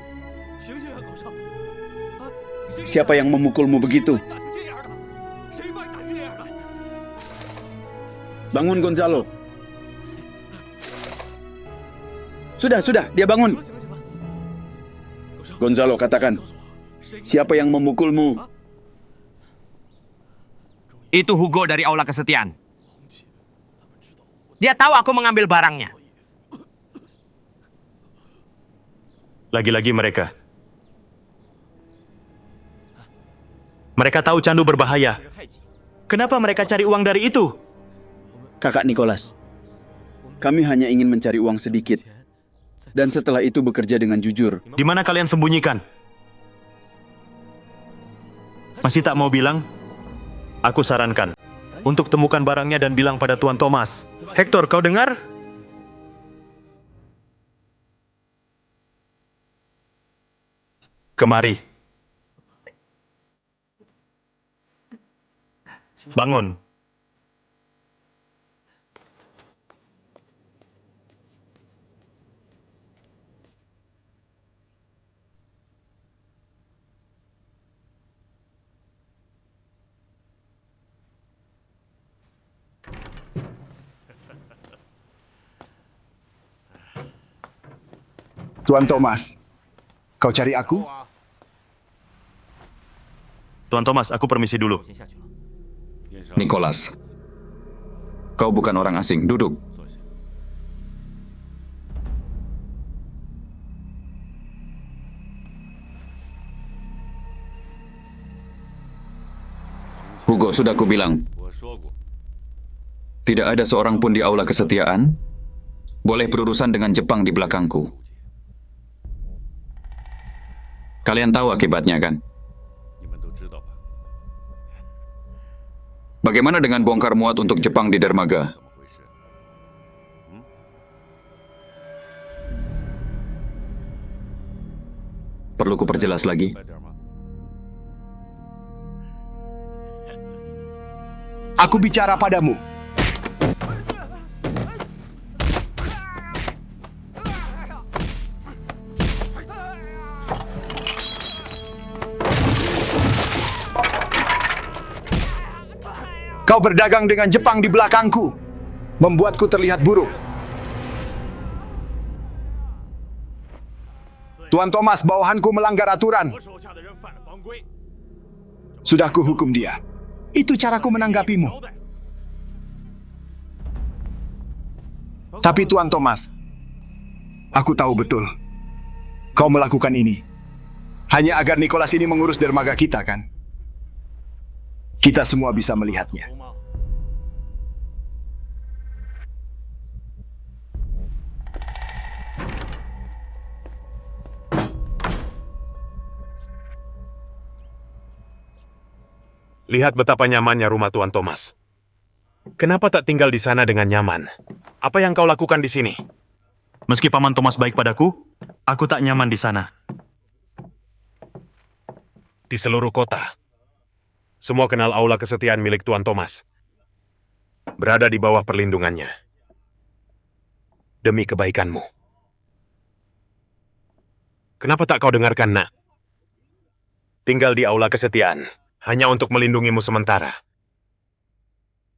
Siapa yang memukulmu begitu? Bangun, Gonzalo. Sudah, dia bangun. Gonzalo, katakan. Siapa yang memukulmu? Itu Hugo dari Aula Kesetiaan. Dia tahu aku mengambil barangnya. Lagi-lagi mereka. Mereka tahu candu berbahaya. Kenapa mereka cari uang dari itu? Kakak Nicholas, kami hanya ingin mencari uang sedikit. Dan setelah itu bekerja dengan jujur. Di mana kalian sembunyikan? Masih tak mau bilang? Aku sarankan untuk temukan barangnya dan bilang pada Tuan Thomas. Hector, kau dengar? Kemari. Bangun. Tuan Thomas, kau cari aku? Tuan Thomas, aku permisi dulu. Nicholas, kau bukan orang asing. Duduk. Hugo, sudah kubilang. Tidak ada seorang pun di Aula Kesetiaan boleh berurusan dengan Jepang di belakangku. Kalian tahu akibatnya, kan? Bagaimana dengan bongkar muat untuk Jepang di dermaga? Perlu kuperjelas lagi? Aku bicara padamu. Kau berdagang dengan Jepang di belakangku, membuatku terlihat buruk. Tuan Thomas, bawahanku melanggar aturan. Sudah kuhukum dia. Itu caraku menanggapimu. Tapi Tuan Thomas, aku tahu betul kau melakukan ini hanya agar Nicholas ini mengurus dermaga kita, kan? Kita semua bisa melihatnya. Lihat betapa nyamannya rumah Tuan Thomas. Kenapa tak tinggal di sana dengan nyaman? Apa yang kau lakukan di sini? Meski Paman Thomas baik padaku, aku tak nyaman di sana. Di seluruh kota, semua kenal Aula Kesetiaan milik Tuan Thomas. Berada di bawah perlindungannya. Demi kebaikanmu. Kenapa tak kau dengarkan, Nak? tinggal di aula kesetiaan, hanya untuk melindungimu sementara.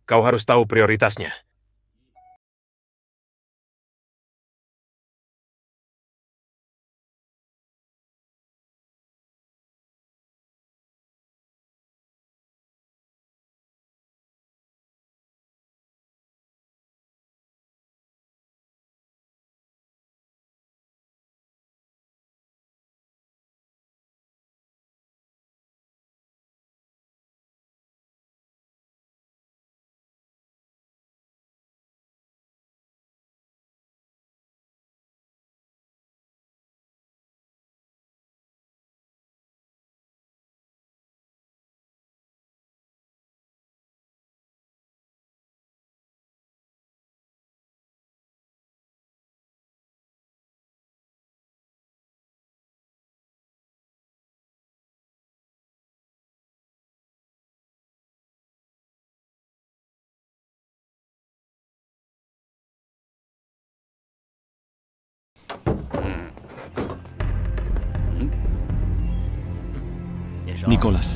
Kau harus tahu prioritasnya. Nicholas.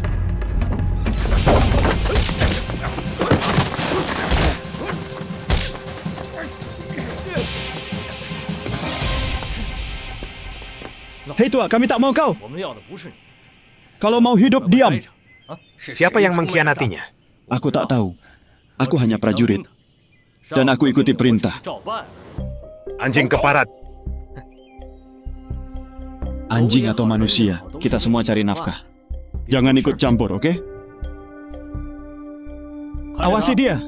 Hei tua, kami tak mau kau. Kalau mau hidup, diam. Siapa yang mengkhianatinya? Aku tak tahu. Aku hanya prajurit. Dan aku ikuti perintah. Anjing keparat. Anjing atau manusia, kita semua cari nafkah. Jangan ikut campur, oke? Awasi dia.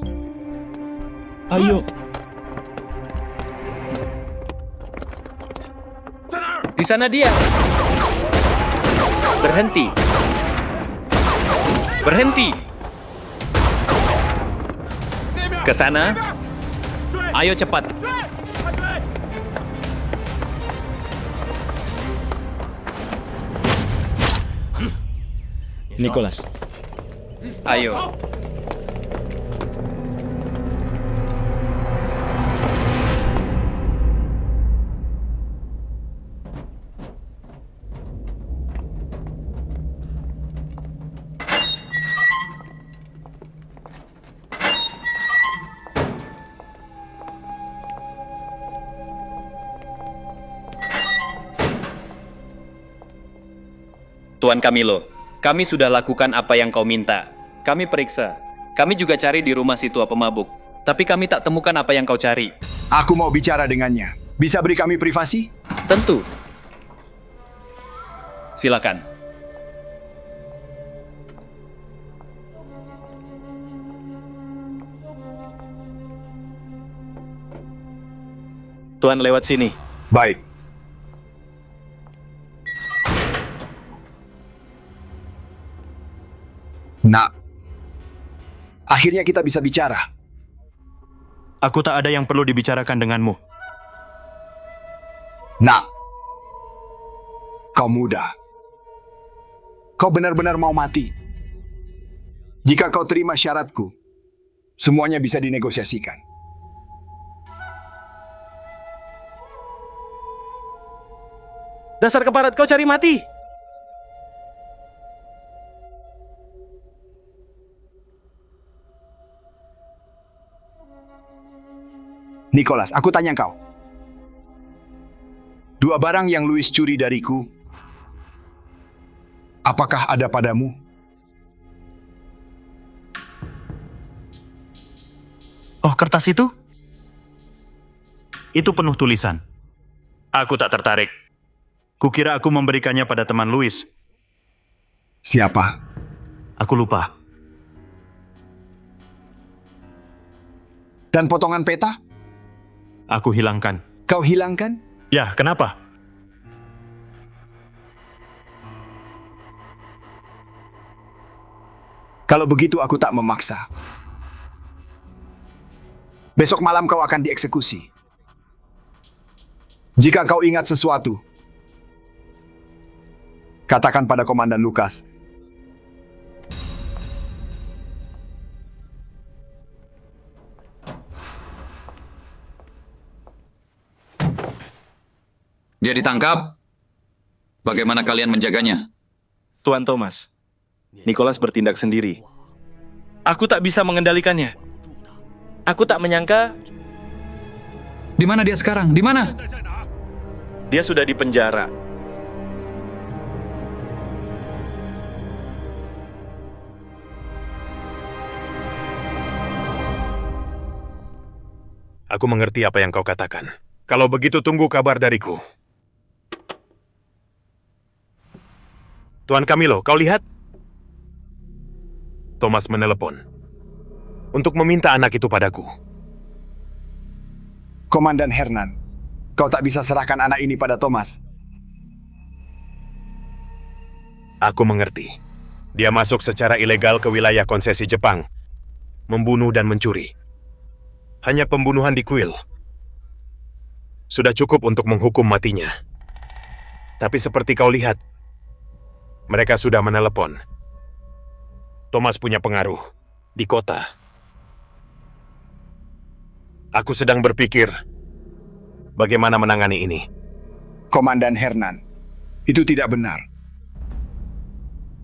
Ayo. Di sana dia. Berhenti. Berhenti. Ke sana. Ayo cepat. Nicholas. Ayo. Tuan Camilo, kami sudah lakukan apa yang kau minta. Kami periksa. Kami juga cari di rumah si tua pemabuk. Tapi kami tak temukan apa yang kau cari. Aku mau bicara dengannya. Bisa beri kami privasi? Tentu. Silakan. Tuan lewat sini. Baik. Nak, akhirnya kita bisa bicara. Aku tak ada yang perlu dibicarakan denganmu. Nak, kau muda. Kau benar-benar mau mati. Jika kau terima syaratku, semuanya bisa dinegosiasikan. Dasar keparat, kau cari mati. Nicholas, aku tanya kau. Dua barang yang Louis curi dariku, apakah ada padamu? Oh, kertas itu? Itu penuh tulisan. Aku tak tertarik. Kukira aku memberikannya pada teman Louis. Siapa? Aku lupa. Dan potongan peta? Aku hilangkan. Kau hilangkan? Ya, kenapa? Kalau begitu aku tak memaksa. Besok malam kau akan dieksekusi. Jika kau ingat sesuatu, katakan pada Komandan Lucas. Dia ditangkap. Bagaimana kalian menjaganya? Tuan Thomas, Nicholas bertindak sendiri. Aku tak bisa mengendalikannya. Aku tak menyangka Di mana dia sekarang? Di mana? dia sudah di penjara. Aku mengerti apa yang kau katakan. Kalau begitu tunggu kabar dariku. Tuan Camilo, kau lihat? Thomas menelepon untuk meminta anak itu padaku. Komandan Hernan, kau tak bisa serahkan anak ini pada Thomas. Aku mengerti. Dia masuk secara ilegal ke wilayah konsesi Jepang, membunuh dan mencuri. Hanya pembunuhan di kuil sudah cukup untuk menghukum matinya. Tapi seperti kau lihat, mereka sudah menelepon. Thomas punya pengaruh di kota. Aku sedang berpikir bagaimana menangani ini. Komandan Hernan, itu tidak benar.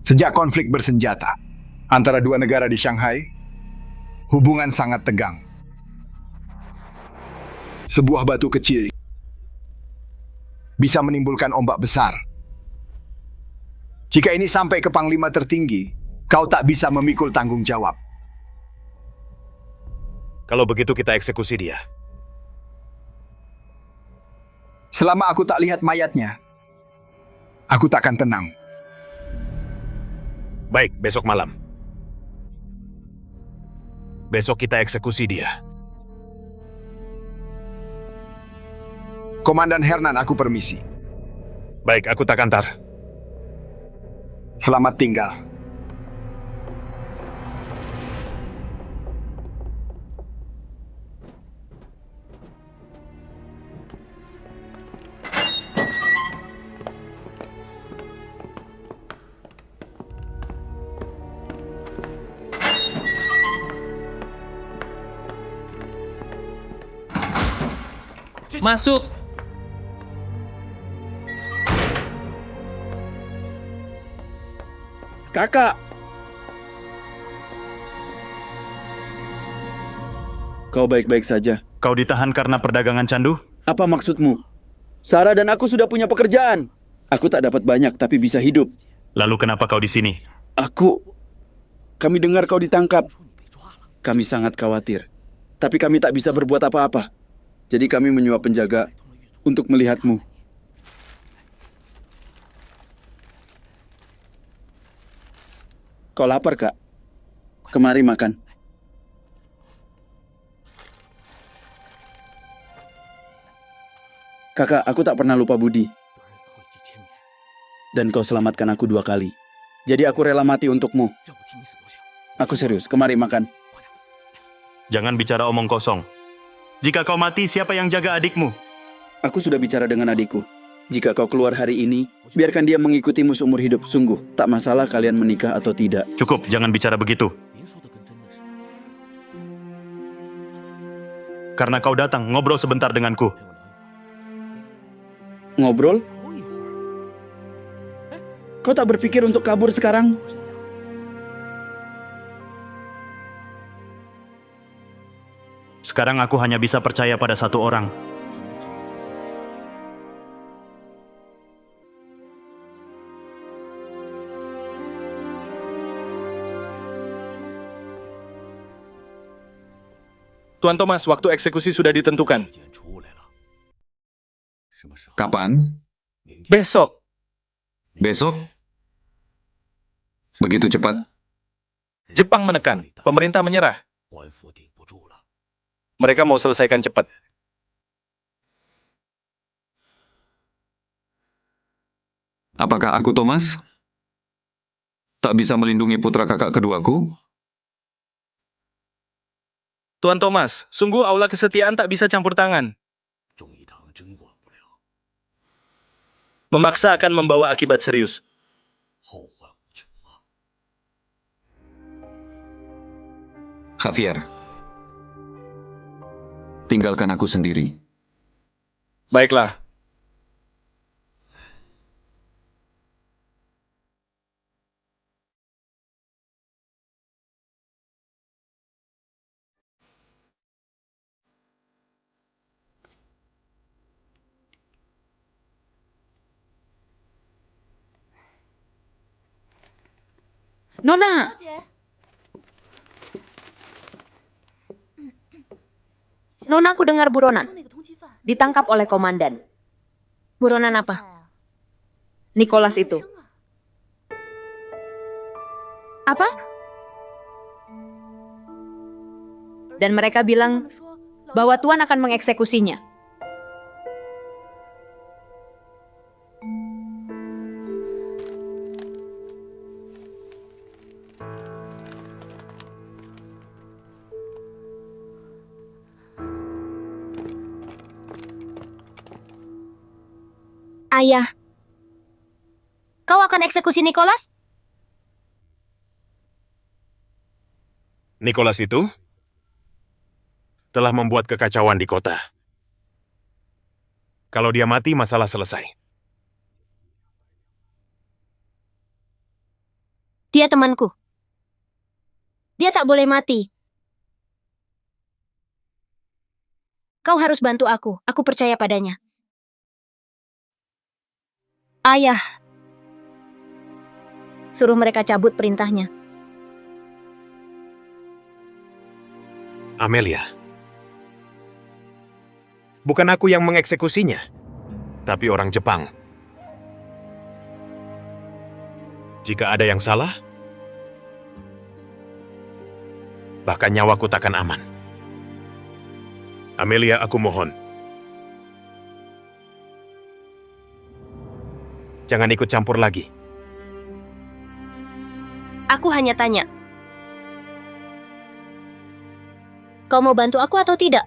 Sejak konflik bersenjata antara dua negara di Shanghai, hubungan sangat tegang. Sebuah batu kecil bisa menimbulkan ombak besar. Jika ini sampai ke panglima tertinggi, kau tak bisa memikul tanggung jawab. Kalau begitu kita eksekusi dia. Selama aku tak lihat mayatnya, aku takkan tenang. Baik, besok malam. Besok kita eksekusi dia. Komandan Hernan, aku permisi. Baik, aku tak antar. Selamat tinggal. Masuk! Kakak! Kau baik-baik saja. Kau ditahan karena perdagangan candu? Apa maksudmu? Sarah dan aku sudah punya pekerjaan. Aku tak dapat banyak, tapi bisa hidup. Lalu kenapa kau di sini? Kami dengar kau ditangkap. Kami sangat khawatir. Tapi kami tak bisa berbuat apa-apa. Jadi kami menyuap penjaga untuk melihatmu. Kau lapar, Kak? Kemari makan. Kakak, aku tak pernah lupa budi. Dan kau selamatkan aku 2 kali. Jadi aku rela mati untukmu. Aku serius, kemari makan. Jangan bicara omong kosong. Jika kau mati, siapa yang jaga adikmu? Aku sudah bicara dengan adikku. Jika kau keluar hari ini, biarkan dia mengikutimu seumur hidup. Sungguh, tak masalah kalian menikah atau tidak. Cukup, jangan bicara begitu. Karena kau datang, ngobrol sebentar denganku. Ngobrol? Kau tak berpikir untuk kabur sekarang? Sekarang aku hanya bisa percaya pada satu orang. Tuan Thomas, waktu eksekusi sudah ditentukan. Kapan? Besok. Besok? Begitu cepat? Jepang menekan, pemerintah menyerah. Mereka mau selesaikan cepat. Apakah aku, Thomas, tak bisa melindungi putra kakak keduaku? Tuan Thomas, sungguh aula kesetiaan tak bisa campur tangan. Memaksa akan membawa akibat serius. Javier, tinggalkan aku sendiri. Baiklah. Nona! Nona, aku dengar buronan. Ditangkap oleh komandan. Buronan apa? Nicholas itu. Apa? Dan mereka bilang bahwa Tuan akan mengeksekusinya. Ayah, kau akan eksekusi Nicholas? Nicholas itu telah membuat kekacauan di kota. Kalau dia mati, masalah selesai. Dia temanku. Dia tak boleh mati. Kau harus bantu aku. Aku percaya padanya. Ayah, suruh mereka cabut perintahnya. Amelia. Bukan aku yang mengeksekusinya, tapi orang Jepang. Jika ada yang salah, bahkan nyawaku takkan aman. Amelia, aku mohon. Jangan ikut campur lagi. Aku hanya tanya. Kau mau bantu aku atau tidak?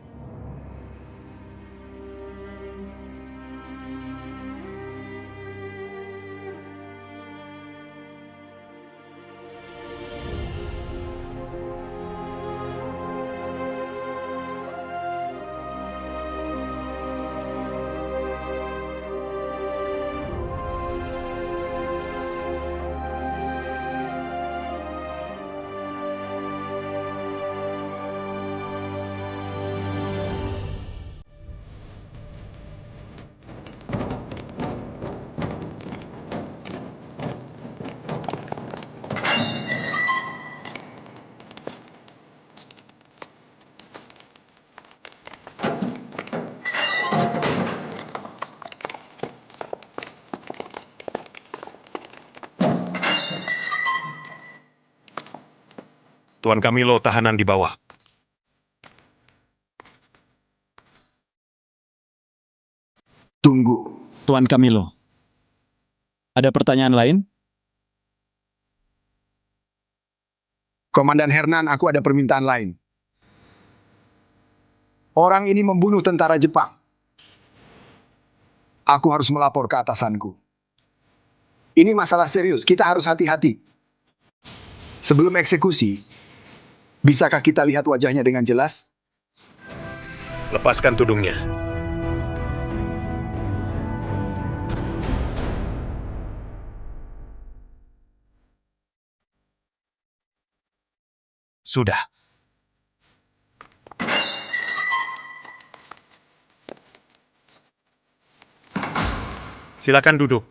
Tuan Camilo tahanan di bawah. Tunggu. Tuan Camilo. Ada pertanyaan lain? Komandan Hernan, aku ada permintaan lain. Orang ini membunuh tentara Jepang. Aku harus melapor ke atasanku. Ini masalah serius, kita harus hati-hati. Sebelum eksekusi, bisakah kita lihat wajahnya dengan jelas? Lepaskan tudungnya. Sudah. Silakan duduk.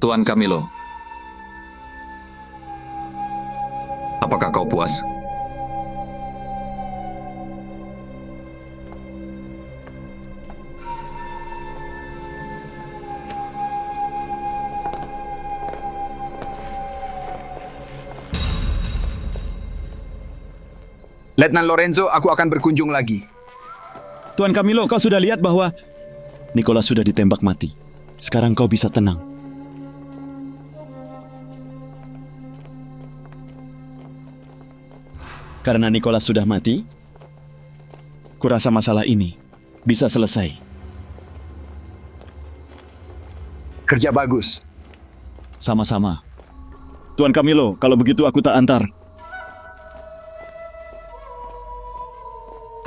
Tuan Camilo, apakah kau puas? Letnan Lorenzo, aku akan berkunjung lagi. Tuan Camilo, kau sudah lihat bahwa Nicholas sudah ditembak mati. Sekarang kau bisa tenang. Karena Nicholas sudah mati, kurasa masalah ini bisa selesai. Kerja bagus. Sama-sama. Tuan Camilo, kalau begitu aku tak antar.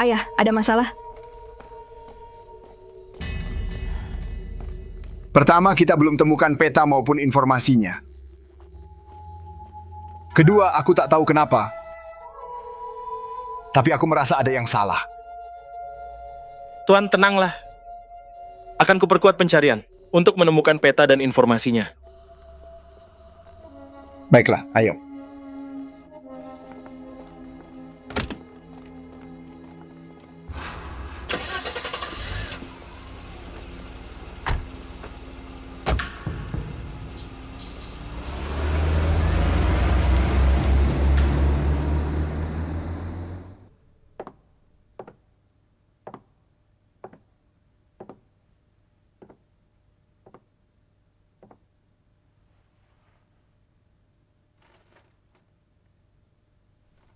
Ayah, ada masalah? Pertama, kita belum temukan peta maupun informasinya. Kedua, aku tak tahu kenapa. Tapi aku merasa ada yang salah. Tuan, tenanglah. Akan kuperkuat pencarian untuk menemukan peta dan informasinya. Baiklah, ayo.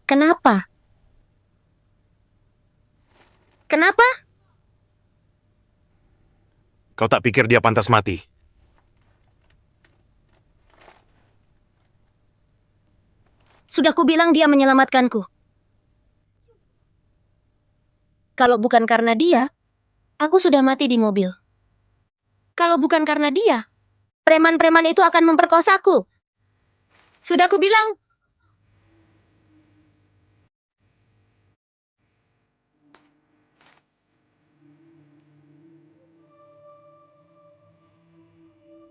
Kenapa? Kenapa? Kau tak pikir dia pantas mati? Sudah kubilang dia menyelamatkanku. Kalau bukan karena dia, aku sudah mati di mobil. Kalau bukan karena dia, preman-preman itu akan memperkosaku. Sudah kubilang.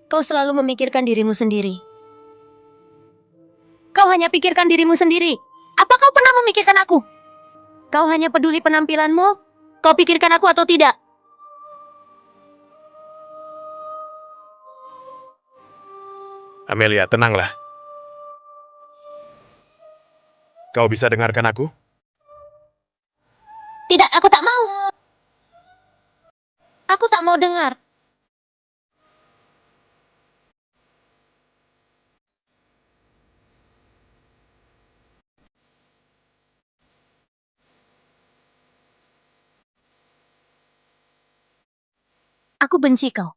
Kau selalu memikirkan dirimu sendiri. Kau hanya pikirkan dirimu sendiri. Apa kau pernah memikirkan aku? Kau hanya peduli penampilanmu? Kau pikirkan aku atau tidak? Amelia, tenanglah. Kau bisa dengarkan aku? Tidak, aku tak mau. Aku tak mau dengar. Aku benci kau.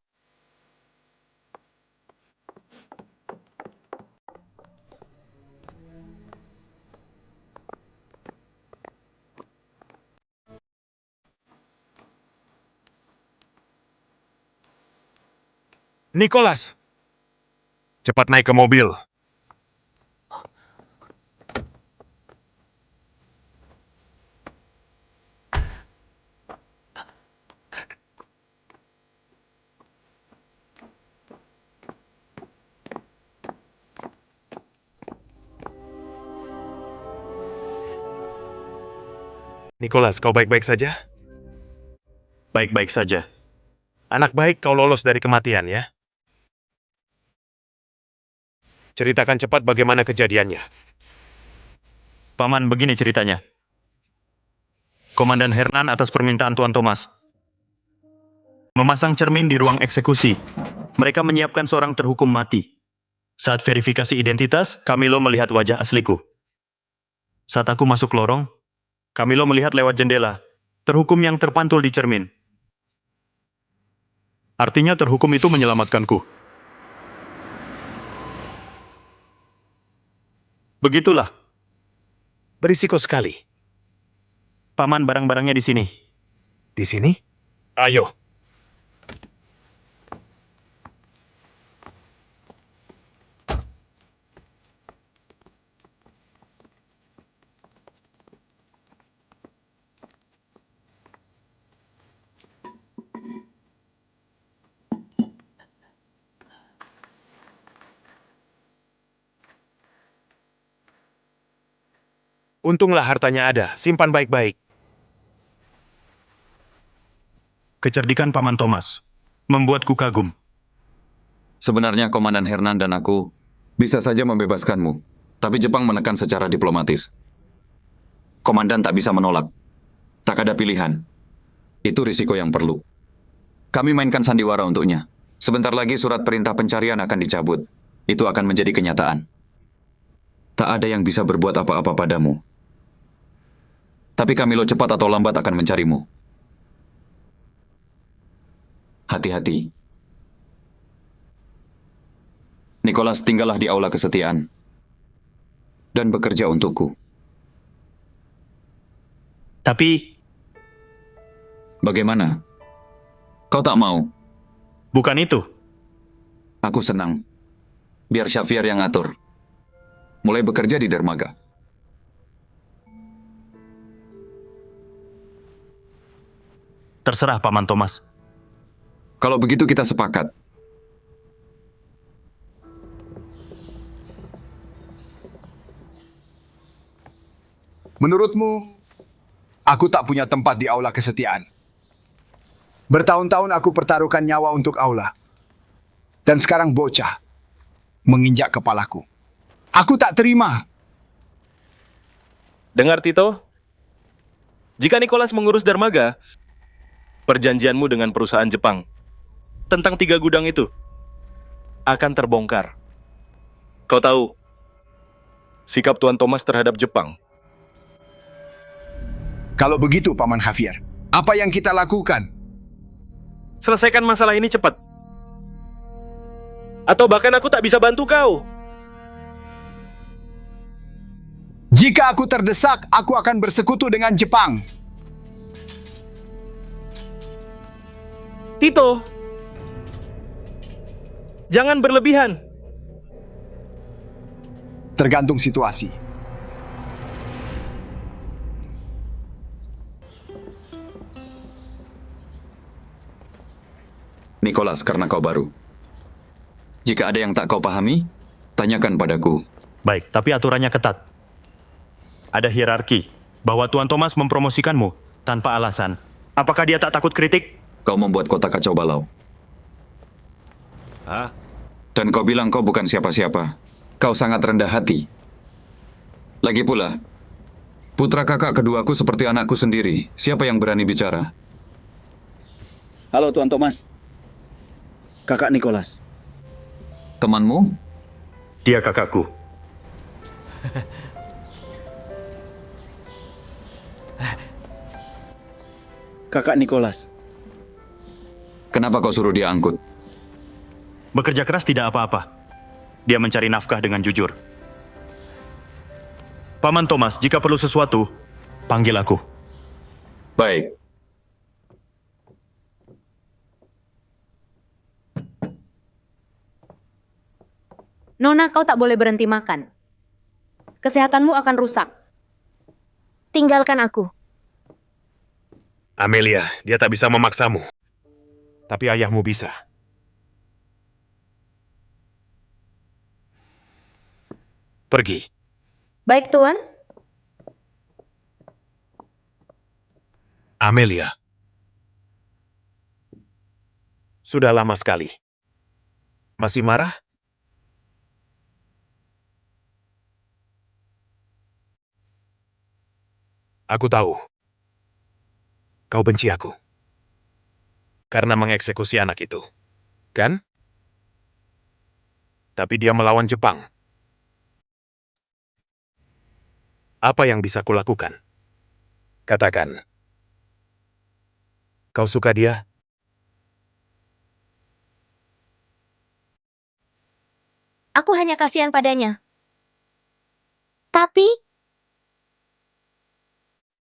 Nicholas! Cepat naik ke mobil. Nicholas, kau baik-baik saja? Baik-baik saja. Anak baik, kau lolos dari kematian ya? Ceritakan cepat bagaimana kejadiannya. Paman, begini ceritanya. Komandan Hernan atas permintaan Tuan Thomas memasang cermin di ruang eksekusi. Mereka menyiapkan seorang terhukum mati. Saat verifikasi identitas, Camilo melihat wajah asliku. Saat aku masuk lorong, Camilo melihat lewat jendela terhukum yang terpantul di cermin. Artinya terhukum itu menyelamatkanku. Begitulah. Berisiko sekali. Paman, barang-barangnya di sini. Di sini? Ayo. Untunglah hartanya ada, simpan baik-baik. Kecerdikan Paman Thomas membuatku kagum. Sebenarnya Komandan Hernan dan aku bisa saja membebaskanmu, tapi Jepang menekan secara diplomatis. Komandan tak bisa menolak. Tak ada pilihan. Itu risiko yang perlu. Kami mainkan sandiwara untuknya. Sebentar lagi surat perintah pencarian akan dicabut. Itu akan menjadi kenyataan. Tak ada yang bisa berbuat apa-apa padamu. Tapi Camilo cepat atau lambat akan mencarimu. Hati-hati. Nicholas, tinggallah di aula kesetiaan. Dan bekerja untukku. Tapi... Bagaimana? Kau tak mau? Bukan itu. Aku senang. Biar Xavier yang ngatur. Mulai bekerja di dermaga. Terserah, Paman Thomas. Kalau begitu kita sepakat. Menurutmu, aku tak punya tempat di aula kesetiaan. Bertahun-tahun aku pertaruhkan nyawa untuk aula. Dan sekarang bocah menginjak kepalaku. Aku tak terima. Dengar, Tito. Jika Nicholas mengurus dermaga, perjanjianmu dengan perusahaan Jepang tentang 3 gudang itu akan terbongkar. Kau tahu, sikap Tuan Thomas terhadap Jepang. Kalau begitu, Paman Xavier, apa yang kita lakukan? Selesaikan masalah ini cepat. Atau bahkan aku tak bisa bantu kau. Jika aku terdesak, aku akan bersekutu dengan Jepang. Tito, jangan berlebihan. Tergantung situasi. Nicholas, karena kau baru. Jika ada yang tak kau pahami, tanyakan padaku. Baik, tapi aturannya ketat. Ada hierarki, bahwa Tuan Thomas mempromosikanmu tanpa alasan. Apakah dia tak takut kritik? Kau membuat kota kacau balau. Hah? Dan kau bilang kau bukan siapa-siapa. Kau sangat rendah hati. Lagi pula, putra kakak keduaku seperti anakku sendiri. Siapa yang berani bicara? Halo, Tuan Thomas. Kakak Nicholas. Temanmu? Dia kakakku. Kakak Nicholas. Kenapa kau suruh dia angkut? Bekerja keras tidak apa-apa. Dia mencari nafkah dengan jujur. Paman Thomas, jika perlu sesuatu, panggil aku. Baik. Nona, kau tak boleh berhenti makan. Kesehatanmu akan rusak. Tinggalkan aku. Amelia, dia tak bisa memaksamu. Tapi ayahmu bisa. Pergi. Baik, Tuan. Amelia. Sudah lama sekali. Masih marah? Aku tahu. Kau benci aku. Karena mengeksekusi anak itu. Kan? Tapi dia melawan Jepang. Apa yang bisa kulakukan? Katakan. Kau suka dia? Aku hanya kasihan padanya. Tapi...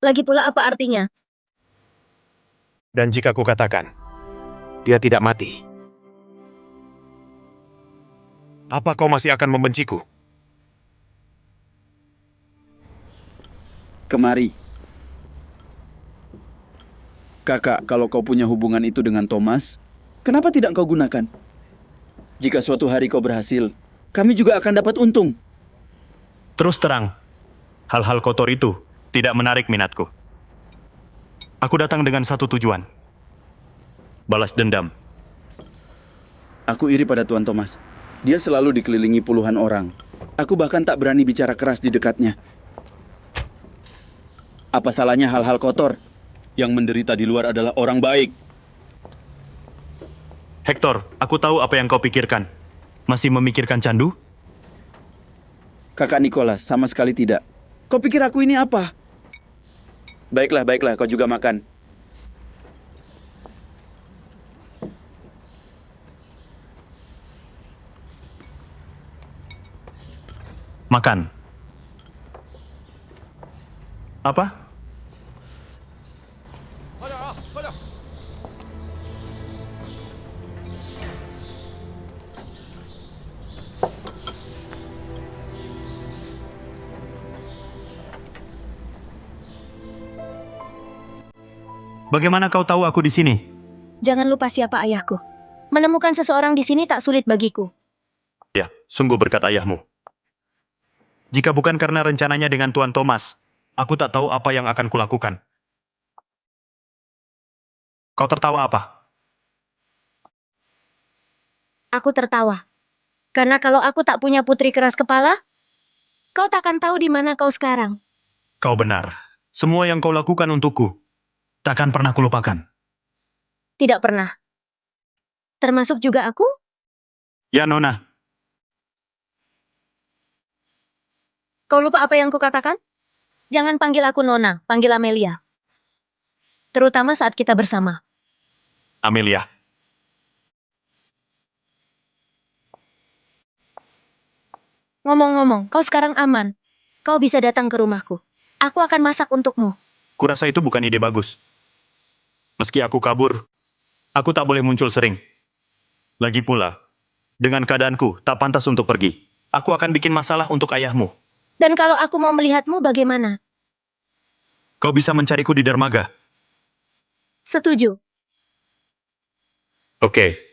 Lagi pula apa artinya? Dan jika ku katakan, dia tidak mati. Apa kau masih akan membenciku? Kemari. Kakak, kalau kau punya hubungan itu dengan Thomas, kenapa tidak kau gunakan? Jika suatu hari kau berhasil, kami juga akan dapat untung. Terus terang, hal-hal kotor itu tidak menarik minatku. Aku datang dengan satu tujuan. Balas dendam. Aku iri pada Tuan Thomas. Dia selalu dikelilingi puluhan orang. Aku bahkan tak berani bicara keras di dekatnya. Apa salahnya hal-hal kotor? Yang menderita di luar adalah orang baik. Hector, aku tahu apa yang kau pikirkan. Masih memikirkan candu? Kakak Nicholas, sama sekali tidak. Kau pikir aku ini apa? Baiklah, baiklah, kau juga makan. Makan. Apa? Bagaimana kau tahu aku di sini? Jangan lupa siapa ayahku. Menemukan seseorang di sini tak sulit bagiku. Ya, sungguh berkat ayahmu. Jika bukan karena rencananya dengan Tuan Thomas, aku tak tahu apa yang akan kulakukan. Kau tertawa apa? Aku tertawa. Karena kalau aku tak punya putri keras kepala, kau takkan tahu di mana kau sekarang. Kau benar. Semua yang kau lakukan untukku, takkan pernah kulupakan. Tidak pernah. Termasuk juga aku? Ya, Nona. Kau lupa apa yang kukatakan? Jangan panggil aku Nona, panggil Amelia. Terutama saat kita bersama. Amelia. Ngomong-ngomong, kau sekarang aman. Kau bisa datang ke rumahku. Aku akan masak untukmu. Kurasa itu bukan ide bagus. Meski aku kabur, aku tak boleh muncul sering. Lagi pula, dengan keadaanku tak pantas untuk pergi. Aku akan bikin masalah untuk ayahmu. Dan kalau aku mau melihatmu bagaimana? Kau bisa mencariku di dermaga. Setuju. Oke.